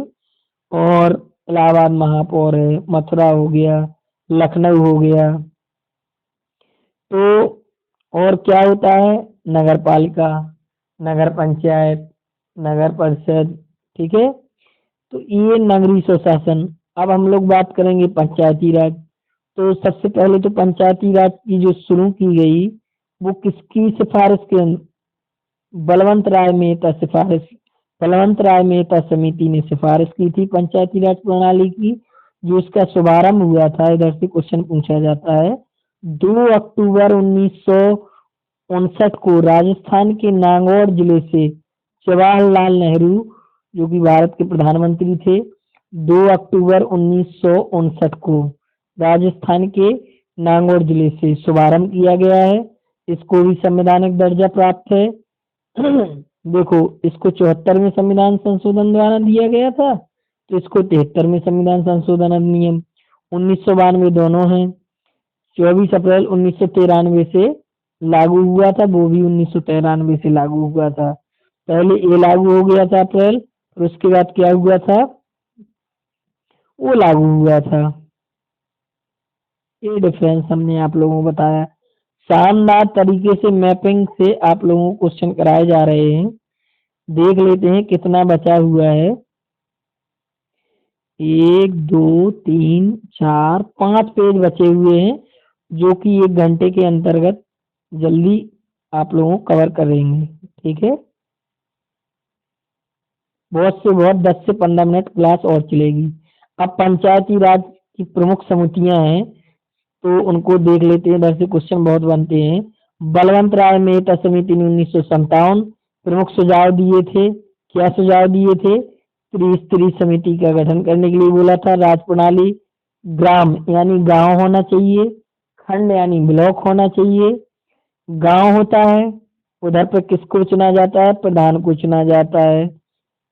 और इलाहाबाद महापौर है, मथुरा हो गया, लखनऊ हो गया। तो और क्या होता है? नगर पालिका, नगर पंचायत, नगर परिषद। ठीक है, तो ये नगरीय स्वशासन। अब हम लोग बात करेंगे पंचायती राज। तो सबसे पहले तो पंचायती राज की जो शुरू की गई वो किसकी सिफारिश के? बलवंत राय मेहता समिति ने सिफारिश की थी पंचायती राज प्रणाली की। जो इसका शुभारंभ हुआ था, इधर से क्वेश्चन पूछा जाता है, 2 अक्टूबर 1959 को राजस्थान के नागौर जिले से जवाहरलाल नेहरू, जो कि भारत के प्रधानमंत्री थे, 2 अक्टूबर 1959 को राजस्थान के नागौर जिले से शुभारंभ किया गया है। इसको भी संवैधानिक दर्जा प्राप्त है। देखो, इसको 74वें संविधान संशोधन द्वारा दिया गया था, तो इसको 73वें संविधान संशोधन अधिनियम 1992 दोनों हैं। 24 अप्रैल 1993 से लागू हुआ था, वो भी 1993 से लागू हुआ था। पहले ये लागू हो गया था अप्रैल, और उसके बाद क्या हुआ था? वो लागू हुआ था। ये डिफरेंस हमने आप लोगों को बताया। शानदार तरीके से मैपिंग से आप लोगों को क्वेश्चन कराए जा रहे हैं। देख लेते हैं कितना बचा हुआ है। एक, दो, तीन, चार, 5 पेज बचे हुए हैं जो कि 1 घंटे के अंतर्गत जल्दी आप लोगों को कवर करेंगे। ठीक है, बहुत से बहुत 10 से 15 मिनट क्लास और चलेगी। अब पंचायती राज की प्रमुख समितियां हैं तो उनको देख लेते हैं, इधर से क्वेश्चन बहुत बनते हैं। बलवंत राय मेहता समिति ने 1957 प्रमुख सुझाव दिए थे। क्या सुझाव दिए थे? त्रिस्तरीय समिति का गठन करने के लिए बोला था। राज प्रणाली, ग्राम यानी गांव होना चाहिए, खंड यानी ब्लॉक होना चाहिए। गांव होता है उधर पे किसको चुना जाता है? प्रधान को चुना जाता है।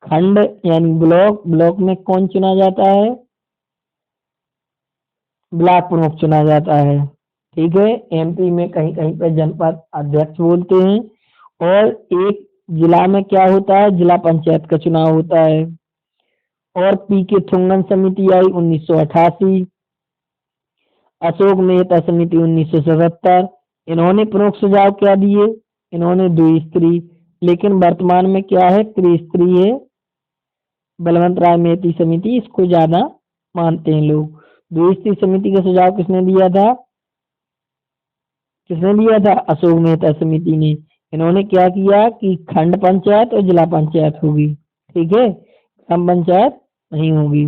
खंड यानी ब्लॉक, ब्लॉक में कौन चुना जाता है? ब्लॉक प्रमुख चुना जाता है। ठीक है, एमपी में कहीं कहीं पर जनपद अध्यक्ष बोलते हैं। और एक जिला में क्या होता है? जिला पंचायत का चुनाव होता है। और पी के थुंगन समिति आई 1988। अशोक मेहता समिति 1977। इन्होंने प्रमुख सुझाव क्या दिए? इन्होंने द्विस्तरीय, लेकिन वर्तमान में क्या है? त्रिस्तरीय है। बलवंत राय मेहती समिति इसको ज्यादा मानते हैं लोग। द्विस्तरीय समिति का सुझाव किसने दिया था? किसने दिया था? अशोक मेहता समिति ने। इन्होंने क्या किया कि खंड पंचायत और जिला पंचायत होगी। ठीक है, ग्राम पंचायत नहीं होगी।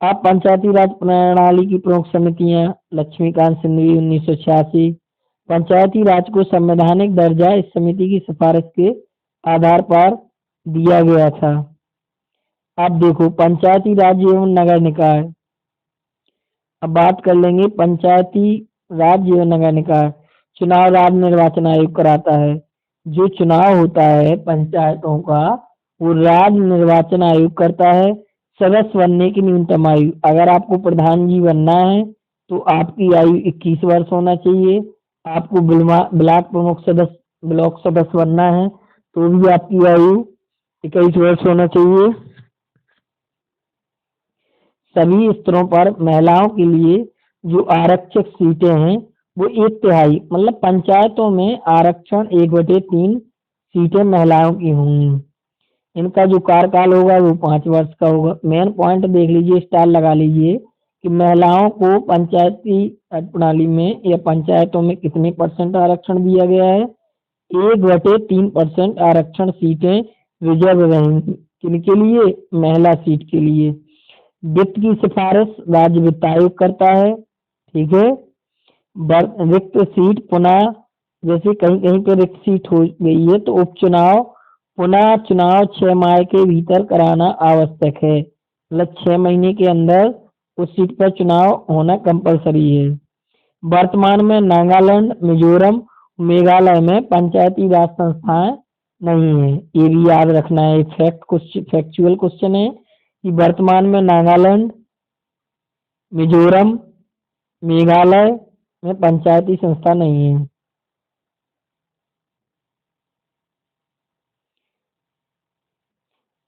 अब पंचायती राज प्रणाली की प्रमुख समितियां, लक्ष्मीकांत सिंघवी 1986। पंचायती राज को संवैधानिक दर्जा इस समिति की सिफारिश के आधार पर दिया गया था। अब देखो पंचायती राज एवं नगर निकाय, अब बात कर लेंगे पंचायती राज एवं नगर निकाय। चुनाव राज्य निर्वाचन आयोग कराता है। जो चुनाव होता है पंचायतों का वो राज्य निर्वाचन आयोग करता है। सदस्य बनने की न्यूनतम आयु, अगर आपको प्रधान जी बनना है तो आपकी आयु 21 वर्ष होना चाहिए। आपको ब्लॉक प्रमुख सदस्य, ब्लॉक सदस्य बनना है तो भी आपकी आयु 21 वर्ष होना चाहिए। सभी स्तरों पर महिलाओं के लिए जो आरक्षक सीटें हैं वो 1/3, मतलब पंचायतों में आरक्षण 1/3 सीटें महिलाओं की होंगी। इनका जो कार्यकाल होगा वो 5 वर्ष का होगा। मेन पॉइंट देख लीजिए, स्टार लगा लीजिए कि महिलाओं को पंचायती राज प्रणाली में या पंचायतों में कितने % आरक्षण दिया गया है? 1/3% आरक्षण सीटें रिजर्व रहेंगी। किनके लिए? महिला सीट के लिए। वित्त की सिफारिश राज्य वित्त आयोग करता है। ठीक है, रिक्त सीट पुनः, जैसे कहीं कहीं पे रिक्त सीट हो गई है तो उपचुनाव, पुनः चुनाव 6 माह के भीतर कराना आवश्यक है। मतलब 6 महीने के अंदर उस सीट पर चुनाव होना कंपलसरी है। वर्तमान में नागालैंड, मिजोरम, मेघालय में पंचायती राज संस्थाएं नहीं है। ये भी याद रखना है, फैक्चुअल क्वेश्चन है कि वर्तमान में नागालैंड, मिजोरम, मेघालय में पंचायती संस्था नहीं है।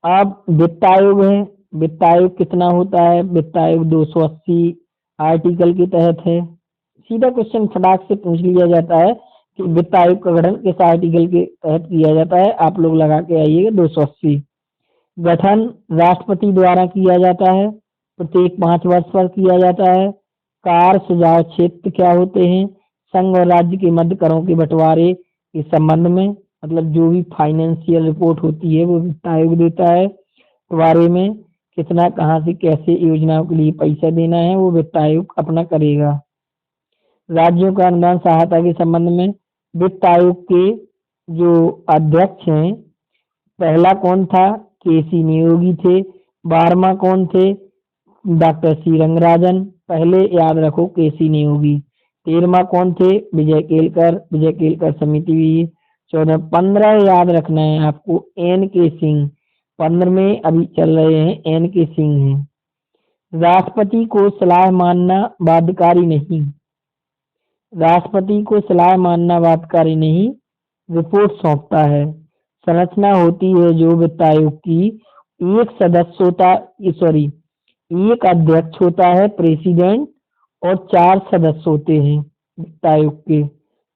अब वित्त आयोग है। वित्त आयोग कितना होता है? वित्त आयोग 280 आर्टिकल के तहत है। सीधा क्वेश्चन फटाक से पूछ लिया जाता है कि वित्त आयोग का गठन किस आर्टिकल के तहत किया जाता है? आप लोग लगा के आइएगा 280। गठन राष्ट्रपति द्वारा किया जाता है, प्रत्येक 5 वर्ष पर किया जाता है। कार्य सुझाव क्षेत्र क्या होते हैं? संघ और राज्य के मध्य करों के बंटवारे के संबंध में, मतलब जो भी फाइनेंशियल रिपोर्ट होती है वो वित्त आयोग देता है। बंटवारे में कितना, कहाँ से, कैसे योजनाओं के लिए पैसा देना है वो वित्त आयोग अपना करेगा। राज्यों का अनुदान सहायता के संबंध में वित्त आयोग के जो अध्यक्ष हैं, पहला कौन था? केसी नियोगी थे। 12वां कौन थे? Doctor C Rangarajan. पहले याद रखो केसी नियोगी। 13वां कौन थे? विजय केलकर। विजय केलकर समिति भी। 14, 15 याद रखना है आपको, एन के सिंह। 15 में अभी चल रहे हैं एन के सिंह हैं। राष्ट्रपति को सलाह मानना बाध्यकारी नहीं। राष्ट्रपति को सलाह मानना बाध्यकारी नहीं, रिपोर्ट सौंपता है। संरचना होती है जो वित्त आयोग की, एक सदस्य होता, सॉरी, एक अध्यक्ष होता है प्रेसिडेंट, और 4 सदस्य होते हैं वित्त आयोग के,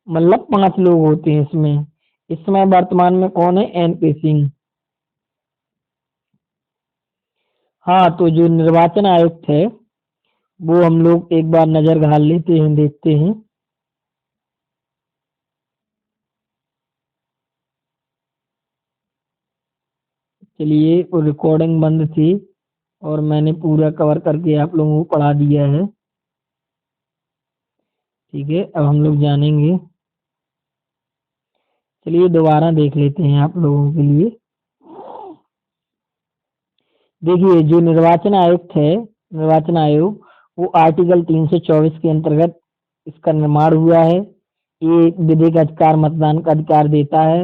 मतलब 5 लोग होते हैं इसमें। इसमें वर्तमान में कौन है? एन के सिंह। हाँ, तो जो निर्वाचन आयुक्त है वो हम लोग एक बार नजर घाल लेते हैं, देखते हैं। चलिए, वो रिकॉर्डिंग बंद थी और मैंने पूरा कवर करके आप लोगों को पढ़ा दिया है। ठीक है, अब हम लोग जानेंगे। चलिए दोबारा देख लेते हैं आप लोगों के लिए। देखिए, जो निर्वाचन आयुक्त है, निर्वाचन आयोग, वो आर्टिकल 324 के अंतर्गत इसका निर्माण हुआ है। ये विधिक अधिकार, मतदान का अधिकार देता है।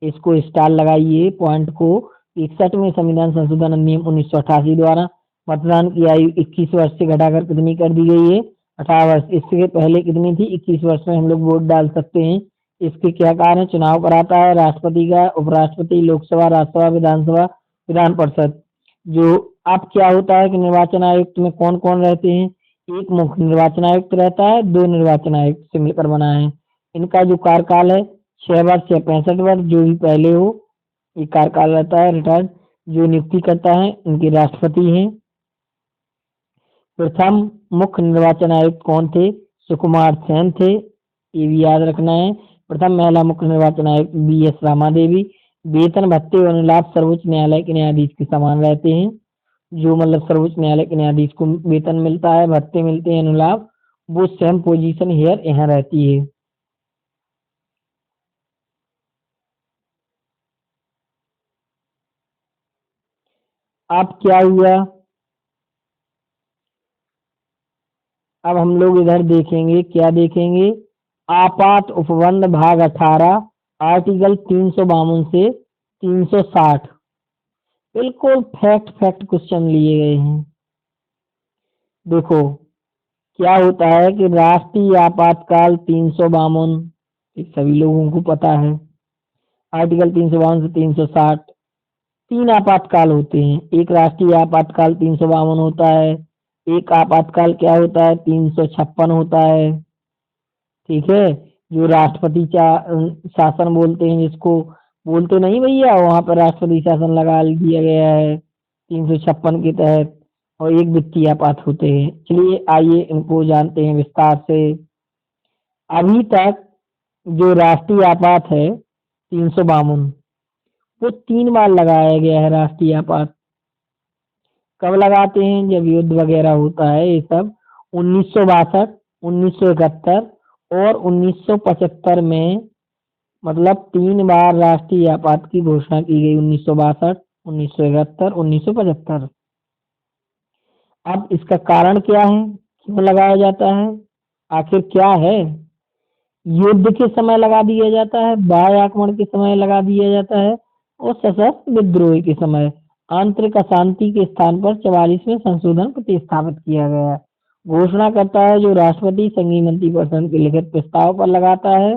इसको स्टार लगाइए पॉइंट को। 61वें संविधान संशोधन अधिनियम 1988 द्वारा मतदान की आयु 21 वर्ष से घटाकर कितनी कर दी गई है? 18 वर्ष। इससे पहले कितनी थी? 21 वर्ष में हम लोग वोट डाल सकते हैं। इसके क्या कारण? चुनाव कराता है राष्ट्रपति का, उपराष्ट्रपति, लोकसभा, राज्यसभा, विधानसभा, विधान परिषद। जो अब क्या होता है कि निर्वाचन आयुक्त में कौन कौन रहते हैं? एक मुख्य निर्वाचन आयुक्त रहता है, दो निर्वाचन आयुक्त से मिलकर बना है। इनका जो कार्यकाल है 6 वर्ष या 65 वर्ष, जो भी पहले हो, ये कार्यकाल रहता है रिटायर्ड। जो नियुक्ति करता है इनके राष्ट्रपति हैं। प्रथम मुख्य निर्वाचन आयुक्त कौन थे? सुकुमार सेन थे, ये भी याद रखना है। प्रथम महिला मुख्य निर्वाचन आयुक्त BS रामा देवी। वेतन, भत्ते और लाभ सर्वोच्च न्यायालय के न्यायाधीश के समान रहते हैं। जो मतलब सर्वोच्च न्यायालय के न्यायाधीश को वेतन मिलता है, भत्ते मिलते हैं, अनुलाभ, वो सेम पोजीशन हेयर यहाँ रहती है। अब क्या हुआ? अब हम लोग इधर देखेंगे, क्या देखेंगे? आपात उपबंध भाग 18 आर्टिकल 352 से 360। बिल्कुल फैक्ट फैक्ट क्वेश्चन लिए गए हैं। देखो, क्या होता है कि राष्ट्रीय आपातकाल 352, सभी लोगों को पता है। आर्टिकल 352 से 360 तीन आपातकाल होते हैं। एक राष्ट्रीय आपातकाल 352 होता है। एक आपातकाल क्या होता है? 356 होता है। ठीक है, जो राष्ट्रपति शासन बोलते हैं, जिसको बोलते नहीं भैया, वहां पर राष्ट्रपति शासन लगा दिया गया है 356 के तहत। और एक वित्तीय आपात होते हैं। चलिए आइए इनको जानते हैं विस्तार से। अभी तक जो राष्ट्रीय आपात है 352, वो 3 बार लगाया गया है राष्ट्रीय आपात। कब लगाते हैं? जब युद्ध वगैरह होता है ये सब। 1962, 1971 और 1975 में, मतलब 3 बार राष्ट्रीय आपात की घोषणा की गई। 1962, 1971, 1975। अब इसका कारण क्या है? क्यों लगाया जाता है? आखिर क्या है? युद्ध के समय लगा दिया जाता है, बाह्य आक्रमण के समय लगा दिया जाता है, और सशस्त्र विद्रोह के समय। आंतरिक अशांति के स्थान पर 44वें संशोधन प्रतिस्थापित किया गया है। घोषणा करता है जो राष्ट्रपति संघीय मंत्रिपरिषद के लिखित प्रस्ताव पर लगाता है।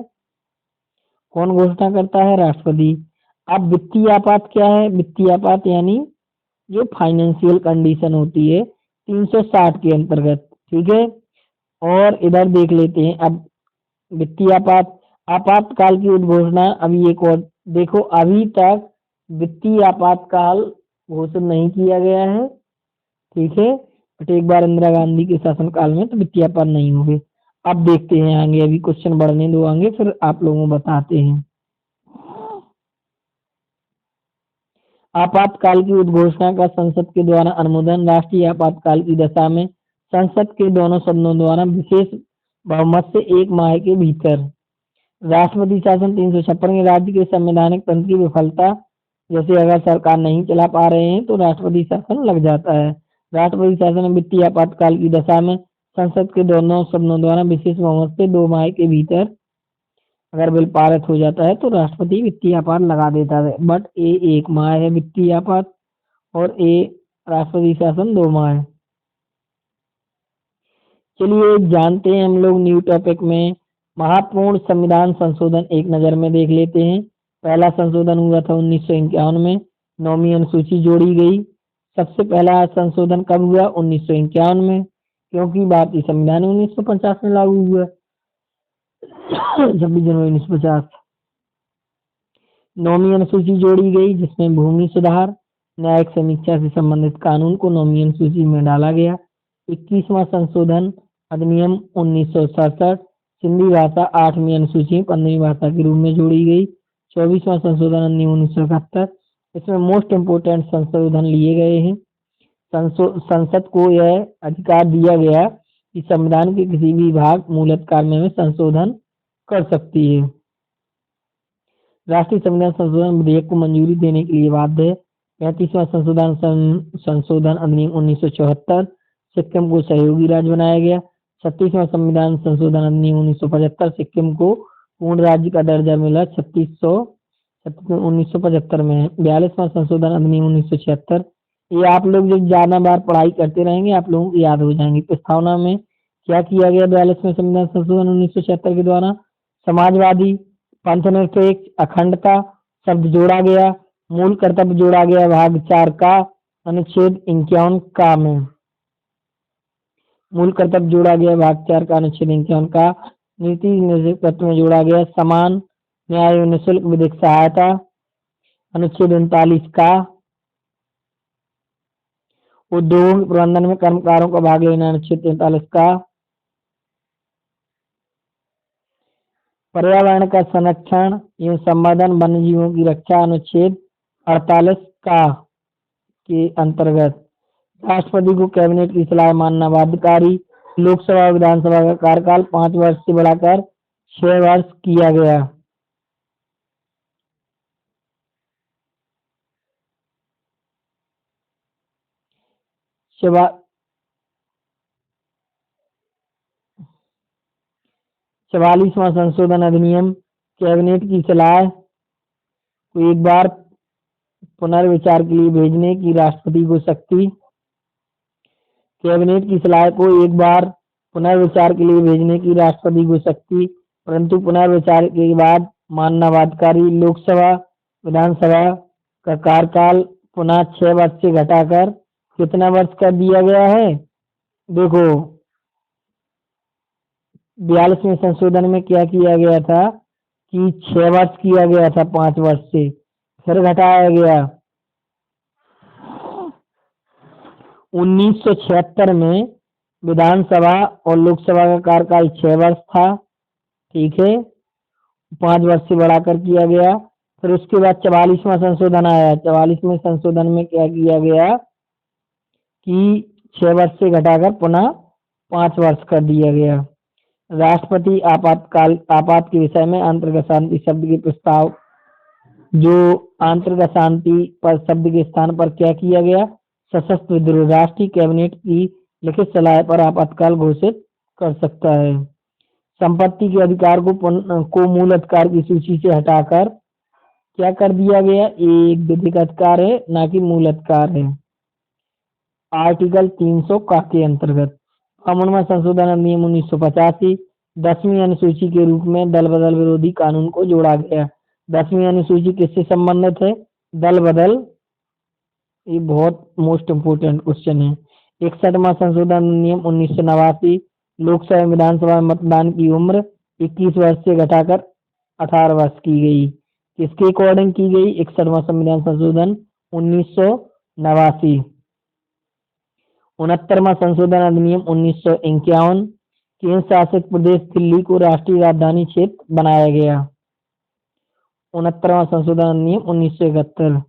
कौन घोषणा करता है? राष्ट्रपति। अब वित्तीय आपात क्या है? वित्तीय आपात यानी जो फाइनेंशियल कंडीशन होती है 360 के अंतर्गत। ठीक है, और इधर देख लेते हैं अब वित्तीय आपात, आपातकाल की उद्घोषणा। अभी एक और देखो, अभी तक वित्तीय आपातकाल घोषित नहीं किया गया है। ठीक है, बट एक बार इंदिरा गांधी के शासनकाल में तो वित्तीय आपात नहीं हुए। अब देखते हैं आगे, अभी क्वेश्चन बढ़ने दो आगे, फिर आप लोगों को बताते हैं। आपातकाल की उद्घोषणा का संसद के द्वारा अनुमोदन। राष्ट्रीय आपातकाल की दशा में संसद के दोनों सदनों द्वारा विशेष बहुमत से 1 माह के भीतर। राष्ट्रपति शासन 356 के राज्य के संवैधानिक तंत्र की विफलता, जैसे अगर सरकार नहीं चला पा रहे हैं तो राष्ट्रपति शासन लग जाता है। राष्ट्रपति शासन में वित्तीय आपातकाल की दशा में संसद के दोनों सदनों द्वारा विशेष बहुमत से 2 माह के भीतर अगर बिल पारित हो जाता है तो राष्ट्रपति वित्तीय आपात लगा देता है। बट ये 1 माह है वित्तीय आपात, और ये राष्ट्रपति शासन 2 माह है। चलिए जानते हैं हम लोग न्यू टॉपिक में। महत्वपूर्ण संविधान संशोधन एक नजर में देख लेते हैं। पहला संशोधन हुआ था 1951 में, 9वीं अनुसूची जोड़ी गई। सबसे पहला संशोधन कब हुआ? 1951 में, क्योंकि भारतीय संविधान 1950 में लागू हुआ। 26 जनवरी 1950। 9वीं अनुसूची जोड़ी गई जिसमें भूमि सुधार, न्यायिक समीक्षा से संबंधित कानून को नौवीं अनुसूची में डाला गया। 21वां संशोधन अधिनियम 1967 सिंधी भाषा 8वीं अनुसूची में 15वीं भाषा के रूप में जोड़ी गई। 24वां संशोधन अधिनियम 1971 इसमें मोस्ट इम्पोर्टेंट संशोधन लिए गए हैं। संसद को यह अधिकार दिया गया कि संविधान के किसी भी भाग मूल अधिकार में संशोधन कर सकती है। राष्ट्रीय संविधान संशोधन विधेयक को मंजूरी देने के लिए बाध्य है। 35वां संशोधन अधिनियम 1974 सिक्किम को सहयोगी राज्य बनाया गया। 36वां संविधान संशोधन अधिनियम 1975 सिक्किम को पूर्ण राज्य का दर्जा मिला 1975 में। 42वां संशोधन अधिनियम 1976 ये आप लोग जो ज्यादा बार पढ़ाई करते रहेंगे आप लोगों को याद हो जाएंगे। प्रस्तावना में क्या किया गया 42वें संविधान संशोधन 1976 के द्वारा? समाजवादी, पंथनिरपेक्ष, अखंडता शब्द जोड़ा गया। मूल कर्तव्य जोड़ा गया भाग 4 का अनुच्छेद 51 का में। मूल कर्तव्य जोड़ा गया भाग 4 का अनुच्छेद 51 का। नीति निर्देशक तत्व में जोड़ा गया समान न्याय और निःशुल्क विधिक सहायता अनुच्छेद 39 का। उद्योगों के प्रबंधन में कर्मकारों का भाग लेना अनुच्छेद 43 का। पर्यावरण का संरक्षण एवं संवर्धन वन्य जीवों की रक्षा अनुच्छेद 48 का के अंतर्गत। राष्ट्रपति को कैबिनेट की सलाह मानना बाध्यकारी। लोकसभा और विधानसभा का कार्यकाल 5 वर्ष से बढ़ाकर 6 वर्ष किया गया। चवालीसवां संशोधन अधिनियम कैबिनेट की सलाह को एक बार पुनर्विचार के लिए भेजने की राष्ट्रपति को शक्ति। कैबिनेट की सलाह को एक बार पुनर्विचार के लिए भेजने की राष्ट्रपति को शक्ति, परंतु पुनर्विचार के बाद मानना बाध्यकारी। लोकसभा विधानसभा का कार्यकाल पुनः 6 वर्ष से घटाकर कितना वर्ष कर दिया गया है? देखो 42वें संशोधन में क्या किया गया था कि 6 वर्ष किया गया था 5 वर्ष से, फिर घटाया गया। 1976 में विधानसभा और लोकसभा का कार्यकाल 6 वर्ष था, ठीक है, 5 वर्ष से बढ़ाकर किया गया। फिर उसके बाद 44वां संशोधन आया। 44वें संशोधन में क्या किया गया कि 6 वर्ष से घटाकर पुनः 5 वर्ष कर दिया गया। राष्ट्रपति आपात के विषय में आंतरिक शांति शब्द के प्रस्ताव, जो आंतरिक शांति पर शब्द के स्थान पर क्या किया गया? सशस्त्र विद्रोह। राष्ट्रीय कैबिनेट की लिखित सलाह पर आपातकाल घोषित कर सकता है। संपत्ति के अधिकार को मूल अधिकार की सूची से हटाकर क्या कर दिया गया? एक विधिक अधिकार है, ना कि मूल अधिकार है। आर्टिकल 300 का के अंतर्गत 52वां संशोधन अधिनियम 1985 10वीं अनुसूची के रूप में दल बदल विरोधी कानून को जोड़ा गया। 10वीं अनुसूची किससे संबंधित है? दल बदल। ये बहुत मोस्ट इम्पोर्टेंट क्वेश्चन है। 61वां संशोधन अधिनियम 1989 लोकसभा विधानसभा में मतदान की उम्र 21 वर्ष से घटाकर 18 वर्ष की गई। किसके अकॉर्डिंग की गई? 61वां संविधान संशोधन 1989। 69वां संशोधन अधिनियम 1951 केंद्र शासित प्रदेश दिल्ली को राष्ट्रीय राजधानी क्षेत्र बनाया गया। 69वां संशोधन अधिनियम 1971।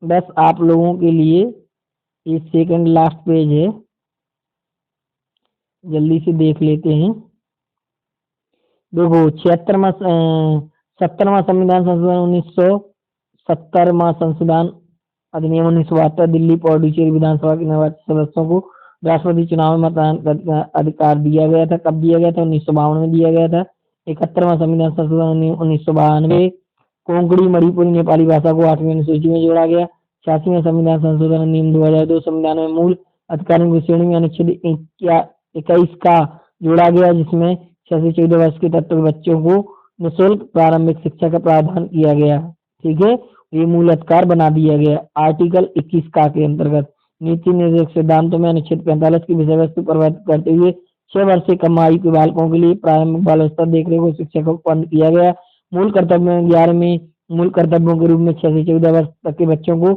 बस आप लोगों के लिए ये सेकंड लास्ट पेज है, जल्दी से देख लेते हैं। देखो 70वां संविधान संशोधन 1970वां संशोधन अधिनियम 1972 दिल्ली पौडुचेरी विधानसभा के निर्वाचित सदस्यों को राष्ट्रपति चुनाव में मतदान का अधिकार दिया गया था। कब दिया गया था? 1952 में दिया गया था। 71वां संविधान संशोधन 1992 कोंकणी मणिपुरी नेपाली भाषा को 8वीं अनुसूची में जोड़ा गया। 86वां संविधान संशोधन अधिनियम 2002 संविधान में मूल अधिकारों की श्रेणी में अनुच्छेद 21 का जोड़ा गया, जिसमें 6 से 14 वर्ष के तक बच्चों को निःशुल्क प्रारंभिक शिक्षा का प्रावधान किया गया। ठीक है, ये मूल अधिकार बना दिया गया आर्टिकल 21 का के अंतर्गत। नीति निर्देशक सिद्धांतों में अनुच्छेद 45 की विषय वस्तु परिवर्तित करते हुए 6 वर्ष से कम आयु के बालकों के लिए प्रारंभिक बाल स्तर देखरेख और शिक्षा को बंद किया गया। मूल कर्तव्यों 11 में मूल कर्तव्यों के रूप में 6 से 14 वर्ष तक के बच्चों को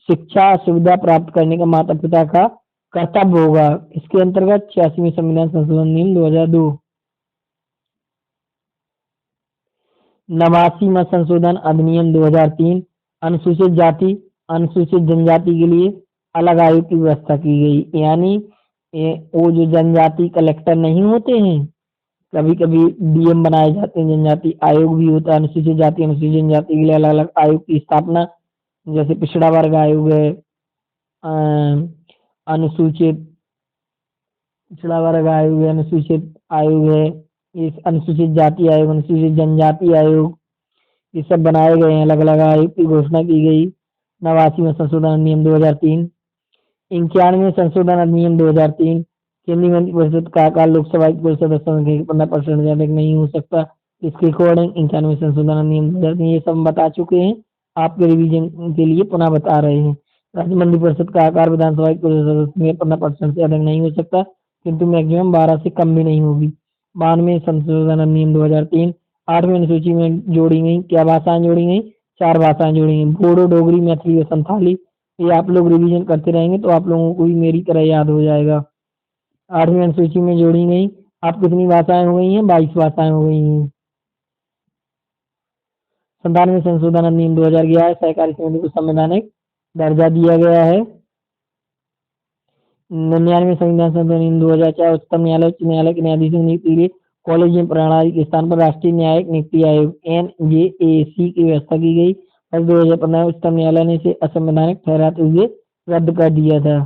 शिक्षा सुविधा प्राप्त करने का माता पिता का कर्तव्य होगा। इसके अंतर्गत 86वें संविधान संशोधन नियम 2002, 89वां संशोधन अधिनियम 2003, अनुसूचित जाति अनुसूचित जनजाति के लिए अलग आयोग की व्यवस्था की गई। यानी वो जो जनजाति कलेक्टर नहीं होते हैं, कभी कभी डीएम बनाए जाते हैं, जनजाति आयोग भी होता है। अनुसूचित जाति अनुसूचित जनजाति के लिए अलग अलग आयोग की स्थापना, जैसे पिछड़ा वर्ग आयोग है, अनुसूचित पिछड़ा वर्ग आयोग है, अनुसूचित आयोग है, इस अनुसूचित जाति आयोग, अनुसूचित जनजाति आयोग, ये सब बनाए गए हैं। अलग अलग आयोग की घोषणा की गई। 89वां संशोधन अधिनियम 2003, 91वें संशोधन अधिनियम 2003, केंद्रीय मंत्रिपरिषद का आकार लोकसभा की कुल सदस्यों की 15% से अधिक नहीं हो सकता। इसके अकॉर्डिंग 91वें संशोधन अधिनियम 2003, ये सब बता चुके हैं, आपके रिवीजन के लिए पुनः बता रहे हैं। राज्य मंत्रिपरिषद का आकार विधानसभा की कुल सदस्यों के 15% से अधिक नहीं हो सकता, किंतु मैक्सिमम 12 से कम भी नहीं होगी। 92वें संशोधन अधिनियम 2003, 8वीं अनुसूची में जोड़ी गई क्या भाषाएं जोड़ी गई? 4 भाषाएं जोड़ी गई, बोडो, डोगरी, मैथिली और संथाली। ये आप लोग रिवीजन करते रहेंगे तो आप लोगों को भी मेरी तरह याद हो जाएगा। 8वीं अनुसूची में जोड़ी गई आप कितनी भाषाएं हो गई हैं? 22 भाषाएं हो गई हैं। 97वें संशोधन अधिनियम 2011 है, सहकारी समिति को संवैधानिक दर्जा दिया गया है। 99वें संविधान संशोधन अधिनियम 2004, उच्चतम न्यायालय उच्च न्यायालय के न्यायाधीशों की नियुक्ति के लिए कॉलेज में प्रणाली के स्थान पर राष्ट्रीय न्यायिक नियुक्ति आयोग NJAC की व्यवस्था की गई। 2015 उच्चतम न्यायालय ने इसे असंवैधानिक ठहराते हुए रद्द कर दिया था।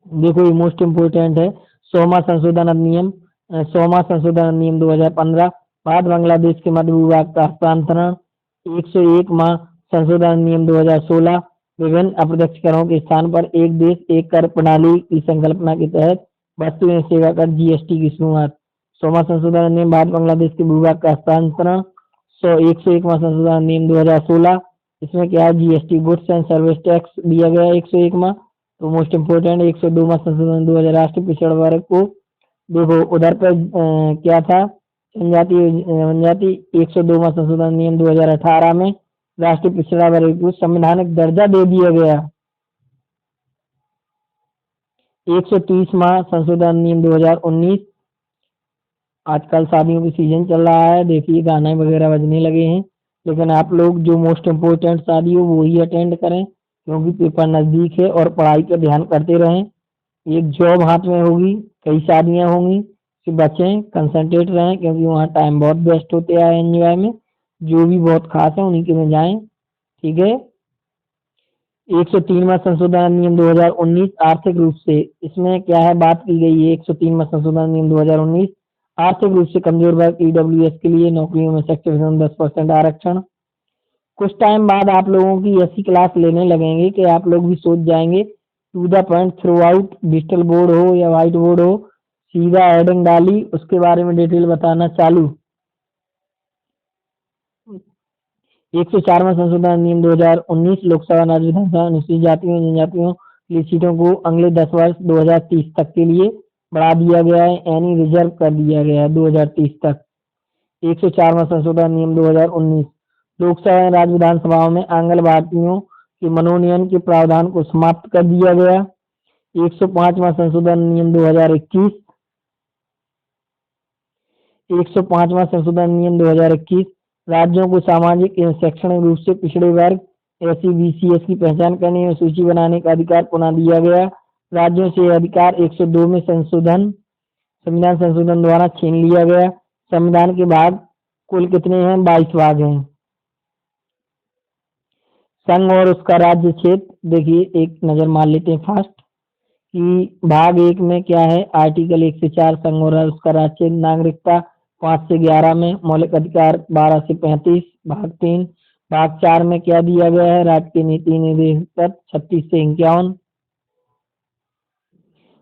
देखो ये मोस्ट इम्पोर्टेंट है। 100वां संशोधन अधिनियम 2015, भारत बांग्लादेश के मध्य भूभाग का हस्तांतरण। 101वां संशोधन अधिनियम 2016, विभिन्न अप्रत्यक्ष करों के स्थान पर एक देश एक कर प्रणाली की संकल्पना के तहत वस्तु एवं सेवा कर GST की शुरुआत। 100वां संशोधन अधिनियम भारत बांग्लादेश के भूभाग का हस्तांतरण। 101वां संशोधन अधिनियम 2016, इसमें क्या है? GST goods and service tax दिया गया है 101वां। तो मोस्ट इम्पोर्टेंट 102वां संशोधन 2000 राष्ट्रीय पिछड़ा वर्ग को, देखो उधर पर क्या था? जनजाति 102वां संशोधन नियम 2018 में राष्ट्रीय पिछड़ा वर्ग को संवैधानिक दर्जा दे दिया गया। 130वां संशोधन नियम 2019, आजकल शादियों की सीजन चल रहा है, देखिए गाने वगैरह बजने लगे हैं, लेकिन आप लोग जो मोस्ट इम्पोर्टेंट शादी हो वो ही अटेंड करें, क्योंकि पेपर नजदीक है, और पढ़ाई पर ध्यान करते रहें। एक जॉब हाथ में होगी, कई शादियां होंगी, से बचें, कंसंट्रेट रहें, क्योंकि वहाँ टाइम बहुत वेस्ट होते हैं एंजॉय में। जो भी बहुत खास है उन्हीं के में जाएं, ठीक है। 103वां संशोधन नियम 2019, आर्थिक रूप से, इसमें क्या है बात की गई है। 103वां संशोधन नियम 2019, आर्थिक रूप से कमजोर वर्ग EWS के लिए नौकरियों में 10% आरक्षण। कुछ टाइम बाद आप लोगों की ऐसी क्लास लेने लगेंगे कि आप लोग भी सोच जाएंगे, to the point throughout, digital board हो या व्हाइट बोर्ड हो, सीधा हेडिंग डाली, उसके बारे में डिटेल बताना चालू। 104वां संशोधन नियम 2019, लोकसभा राज्य विधानसभा अनुसूचित जातियों जनजातियों के लिए सीटों को अगले 10 वर्ष 2030 तक के लिए बढ़ा दिया गया है, यानी रिजर्व कर दिया गया है 2030 तक। 104वां संशोधन नियम 2019, लोकसभा और राज्य विधानसभाओं में आंगनबाड़ियों के मनोनयन के प्रावधान को समाप्त कर दिया गया। 105वां संशोधन नियम 2021, 105वां संशोधन नियम 2021, राज्यों को सामाजिक एवं शैक्षणिक रूप से पिछड़े वर्ग SC/BC/S की पहचान करने और सूची बनाने का अधिकार पुनः दिया गया। राज्यों से अधिकार 102 में संविधान संशोधन द्वारा छीन लिया गया। संविधान के भाग कुल कितने हैं? 22 भाग हैं। संघ और उसका राज्य क्षेत्र, देखिए एक नजर मार लेते हैं फास्ट कि भाग 1 में क्या है? आर्टिकल 1 से 4 संघ और उसका राज्य क्षेत्र, नागरिकता 5 से 11 में, मौलिक अधिकार 12 से 35, भाग 3। भाग 4 में क्या दिया गया है? राष्ट्रीय नीति निर्देश 36 से 51।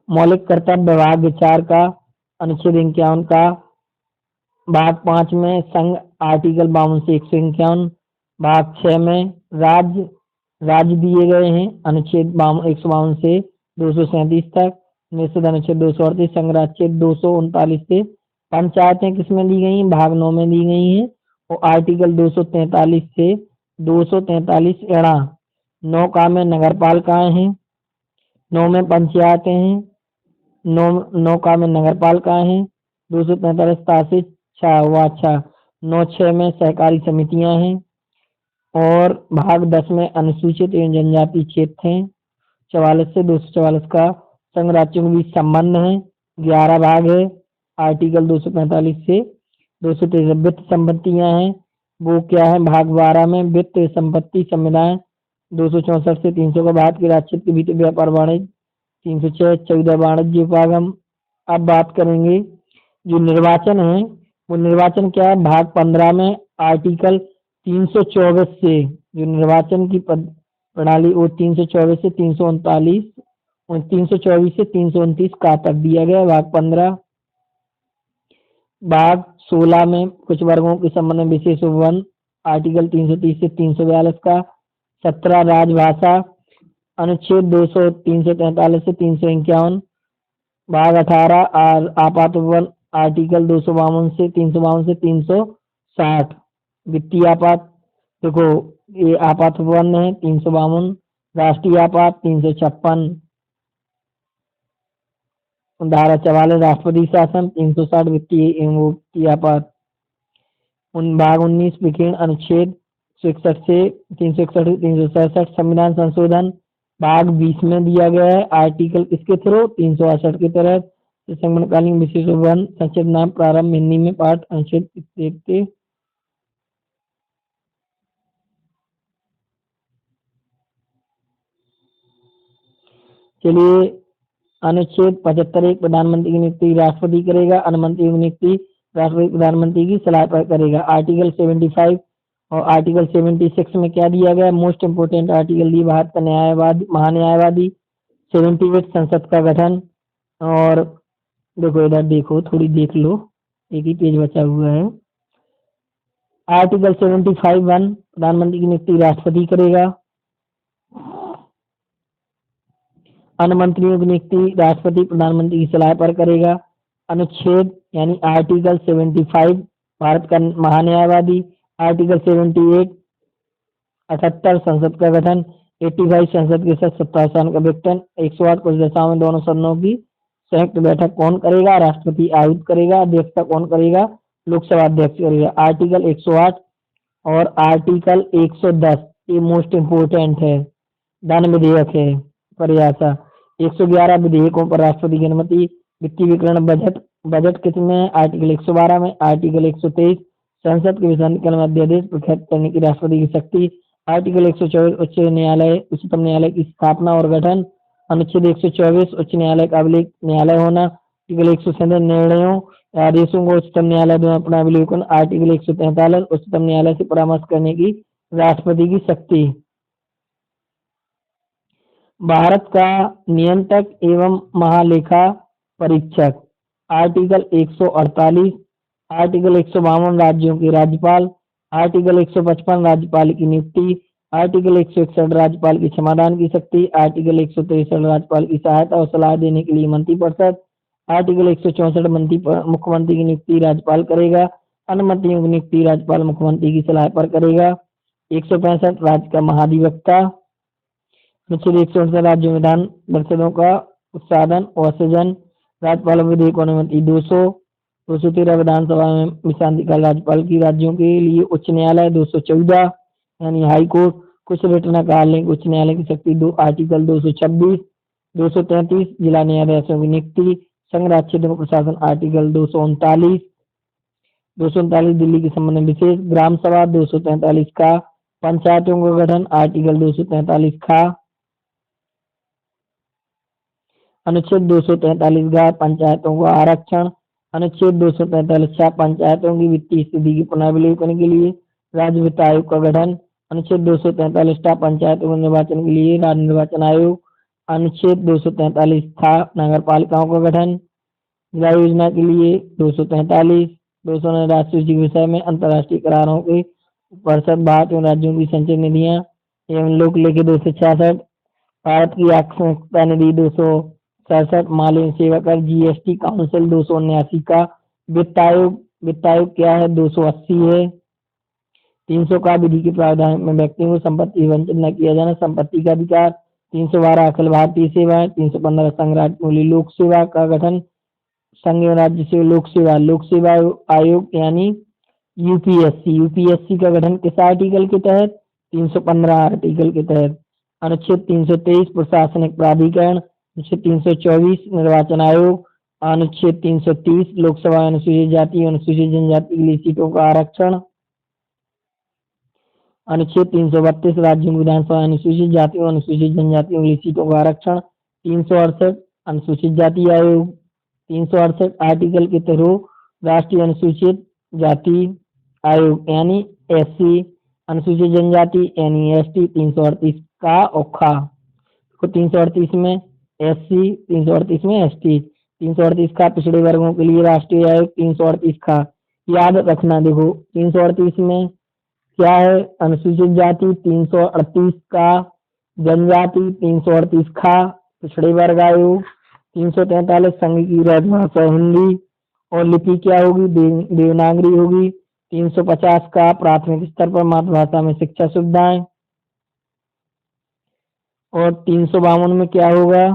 मौलिक कर्तव्य भाग 4 का अनुच्छेद 51 का। भाग 5 में संघ आर्टिकल 52 से 151। भाग 6 में राज्य दिए गए हैं अनुच्छेद 152 से 237 तक। निषेध अनुच्छेद 238, संग्रहच्छेद 239 से पंचायतें किसमें दी गई हैं? भाग 9 में दी गई हैं। और आर्टिकल 243 से 243 एड़ा 9 का में नगर पालिकाएं हैं, 9 में पंचायतें हैं, 9 का में नगर पालिकाएं हैं, 243 तासिक 9 6 में सहकारी समितियां हैं और भाग 10 में अनुसूचित एवं जनजाति क्षेत्र हैं। 44 से 244 का संघ राज्यों के बीच संबंध है। 11 भाग है। आर्टिकल 245 से 223 वित्त संपत्तियां हैं, वो क्या है? भाग 12 में वित्त संपत्ति संविधान 264 से 300 का भारत के राज्य के भीतर व्यापार वाणिज्य 306 14 वाणिज्य उपागम। अब बात करेंगे जो निर्वाचन है, वो निर्वाचन क्या है? भाग 15 में आर्टिकल 324 से जो निर्वाचन की प्रणाली वो 324 से 339 और 324 से 329 का तक दिया गया है। भाग 15 भाग 16 में कुछ वर्गों के संबंध में विशेष उपवन आर्टिकल 330 से 342 का। 17 राजभाषा अनुच्छेद 200 343 से 351। भाग 18 आपात उपवन आर्टिकल 252 से 360। वित्तीय आपात देखो ये आपात उपवन है 352। राष्ट्रीय आपात 356। धारा 44 राष्ट्रपति शासन 360 वित्तीय एवं आपात। भाग 19 विकीर्ण अनुच्छेद 161 से 361 367 संविधान संशोधन भाग 20 में दिया गया है। आर्टिकल किसके थ्रू? 368 के तहत संगठनकालीन विशेष उपवन संक्षिप्त नाम प्रारंभ हिंदी में पाठ अनुच्छेद देखते। चलिए अनुच्छेद 75 एक प्रधानमंत्री की नियुक्ति राष्ट्रपति करेगा, अनुमंत्री की नियुक्ति राष्ट्रपति प्रधानमंत्री की सलाह पर करेगा। आर्टिकल 75 और आर्टिकल 76 में क्या दिया गया? मोस्ट इम्पोर्टेंट आर्टिकल दी भारत का न्यायवादी महान्यायवादी 78 संसद का गठन। और देखो इधर देखो थोड़ी देख लो, एक ही पेज बचा हुआ है। आर्टिकल 75(1) प्रधानमंत्री की नियुक्ति राष्ट्रपति करेगा, अनुमंत्रियों की नियुक्ति राष्ट्रपति प्रधानमंत्री की सलाह पर करेगा। अनुच्छेद यानी आर्टिकल 75 भारत का महान्यायवादी। आर्टिकल 78 78 संसद का गठन। 85 संसद के साथ सत्तासन का विघटन। 108 कुछ दशाओं में दोनों सदनों की संयुक्त बैठक कौन करेगा? राष्ट्रपति आयुक्त करेगा। अध्यक्षता कौन करेगा? लोकसभा अध्यक्ष करेगा। आर्टिकल 108 और आर्टिकल 110 ये मोस्ट इम्पोर्टेंट है, धन विधेयक है परिभाषा। 111 विधेयकों पर राष्ट्रपति की अनुमति। वित्तीय विवरण बजट किसमें है? आर्टिकल 112 में। आर्टिकल 123 संसद के विधानसभा में अध्यादेश प्रख्यात करने की राष्ट्रपति की शक्ति। आर्टिकल 124 उच्चतम न्यायालय की स्थापना और गठन। अनुच्छेद 124 उच्च न्यायालय का अभिलेख न्यायालय होना। आर्टिकल 137 निर्णयों आदेशों को उच्चतम न्यायालय द्वारा अपना अभिलेखन। आर्टिकल 143 उच्चतम न्यायालय से परामर्श करने की राष्ट्रपति की शक्ति। भारत का नियंत्रक एवं महालेखा परीक्षक। आर्टिकल 148 आर्टिकल 152 राज्यों के राज्यपाल। आर्टिकल 155 राज्यपाल की नियुक्ति। आर्टिकल 161 राज्यपाल की क्षमादान की शक्ति। आर्टिकल 163 राज्यपाल की सहायता और सलाह देने के लिए मंत्रिपरिषद। आर्टिकल 164 मुख्यमंत्री की नियुक्ति राज्यपाल करेगा, अनुमंत्रियों की नियुक्ति राज्यपाल मुख्यमंत्री की सलाह पर करेगा। 165 राज्य का महाधिवक्ता। अनुच्छेद 168 राज्य विधान परिषदों का उत्साधन और सृजन राज्यपाल विधेयक अनुमति। 213 विधानसभा में विशांतिकाल राज्यपाल की राज्यों के लिए उच्च न्यायालय। 214 यानी हाई कोर्ट। कुछ रिटर्न उच्च न्यायालय की शक्ति। आर्टिकल 226 233 जिला न्यायाधीशों की नियुक्ति। संघ राज्य क्षेत्र प्रशासन। आर्टिकल 239 दिल्ली के संबंध में विशेष ग्राम सभा। 243 का पंचायतों का गठन। आर्टिकल 243 का अनुच्छेद 243 का पंचायतों का आरक्षण। अनुच्छेद 243 पंचायतों की वित्तीय स्थिति की पुनर्विलेखन के लिए राज्य वित्त आयोग का गठन। अनुच्छेद 243 पंचायतों के निर्वाचन के लिए राज्य निर्वाचन आयोग। अनुच्छेद 243 था नगर पालिकाओं का गठन जिला योजना के लिए। 243 200 राष्ट्रीय विषय में अंतर्राष्ट्रीय करारों के परिषद भारत एवं राज्यों की संचय निधियां एवं लोक लेखे। 266 भारत की आकस्मिकता निधि। 67 मालिन्य सेवा कर, जीएसटी काउंसिल 279 का, वित्त आयोग क्या है 280 है। 300 का विधि के प्रावधान में व्यक्तियों को संपत्ति वंचित न किया जाना, संपत्ति का अधिकार। 312 अखिल भारतीय सेवाएं। 315 संघ राज्य मूल्य लोक सेवा का गठन, संघ एवं राज्य से लोक सेवा आयोग यानी यूपीएससी का गठन किस आर्टिकल के तहत? 315 आर्टिकल के तहत। अनुच्छेद 323 प्रशासनिक प्राधिकरण, अनुच्छेद 324 निर्वाचन आयोग, अनुच्छेद 330 लोकसभा अनुसूचित जाति और अनुसूचित जनजाति के लिए सीटों का आरक्षण, अनुच्छेद 332 राज्यों में विधानसभा अनुसूचित जाति और अनुसूचित जनजातियों के लिए सीटों का आरक्षण। 368 अनुसूचित जाति आयोग। 368 आर्टिकल के तहत राष्ट्रीय अनुसूचित जाति आयोग यानी एससी, अनुसूचित जनजाति यानी एसटी। 338 का और खा, 338 में एससी, 338 में एसटी। 338 का पिछड़े वर्गों के लिए राष्ट्रीय आयोग। 338 का याद रखना, देखो 338 में क्या है? अनुसूचित जाति। 338 का जनजाति। 338 का पिछड़े वर्ग आयोग। 343 संघ की राजभाषा हिंदी और लिपि क्या होगी? देवनागरी होगी। 350 का प्राथमिक स्तर पर मातृभाषा में शिक्षा सुविधाएं। और 352 में क्या होगा?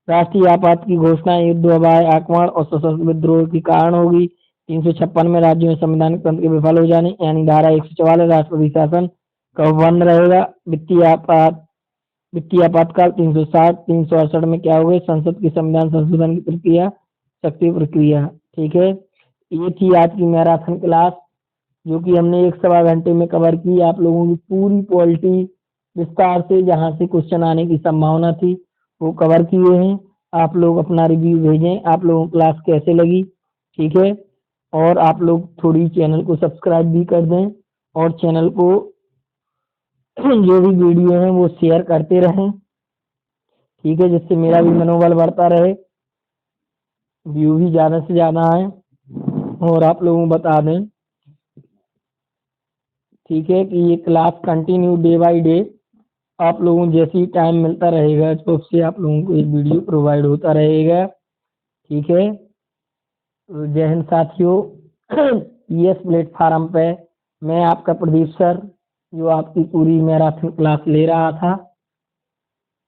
राष्ट्रीय आपात की घोषणा युद्ध, वबाएं, आक्रमण और सशस्त्र विद्रोह के कारण होगी। 356 में राज्यों में संवैधानिक तंत्र के विफल हो जाने यानी धारा 144 राष्ट्रपति शासन कब बंद रहेगा? वित्तीय आपातकाल। 360। 368 में क्या होगा? संसद की संविधान संशोधन की प्रक्रिया, सक्रिय प्रक्रिया। ठीक है, ये थी आज की मैराथन क्लास जो कि हमने 1.25 घंटे में कवर की। आप लोगों की पूरी पॉलिटी विस्तार से जहां से क्वेश्चन आने की संभावना थी वो कवर किए हैं। आप लोग अपना रिव्यू भेजें, आप लोगों को क्लास कैसे लगी। ठीक है, और आप लोग थोड़ी चैनल को सब्सक्राइब भी कर दें और चैनल को जो भी वीडियो है वो शेयर करते रहें। ठीक है, जिससे मेरा भी मनोबल बढ़ता रहे, व्यू भी ज़्यादा से ज़्यादा आए और आप लोगों को बता दें। ठीक है, कि ये class continue day by day आप लोगों को जैसे ही टाइम मिलता रहेगा तो उससे आप लोगों को एक वीडियो प्रोवाइड होता रहेगा। ठीक है, तो जय हिंद साथियों। इस प्लेटफार्म पे मैं आपका प्रदीप सर जो आपकी पूरी मैराथन क्लास ले रहा था।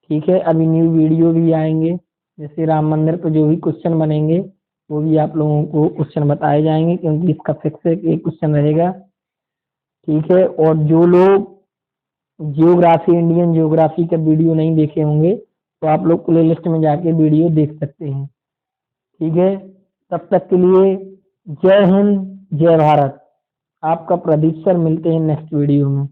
ठीक है, अभी न्यू वीडियो भी आएंगे, जैसे राम मंदिर पर जो भी क्वेश्चन बनेंगे वो भी आप लोगों को क्वेश्चन बताए जाएंगे, क्योंकि इसका फिक्स है कि एक क्वेश्चन रहेगा। ठीक है, और जो लोग जियोग्राफी, इंडियन जियोग्राफी का वीडियो नहीं देखे होंगे तो आप लोग प्ले लिस्ट में जाके वीडियो देख सकते हैं। ठीक है, तब तक के लिए जय हिंद, जय भारत। आपका प्रदीप सर, मिलते हैं नेक्स्ट वीडियो में।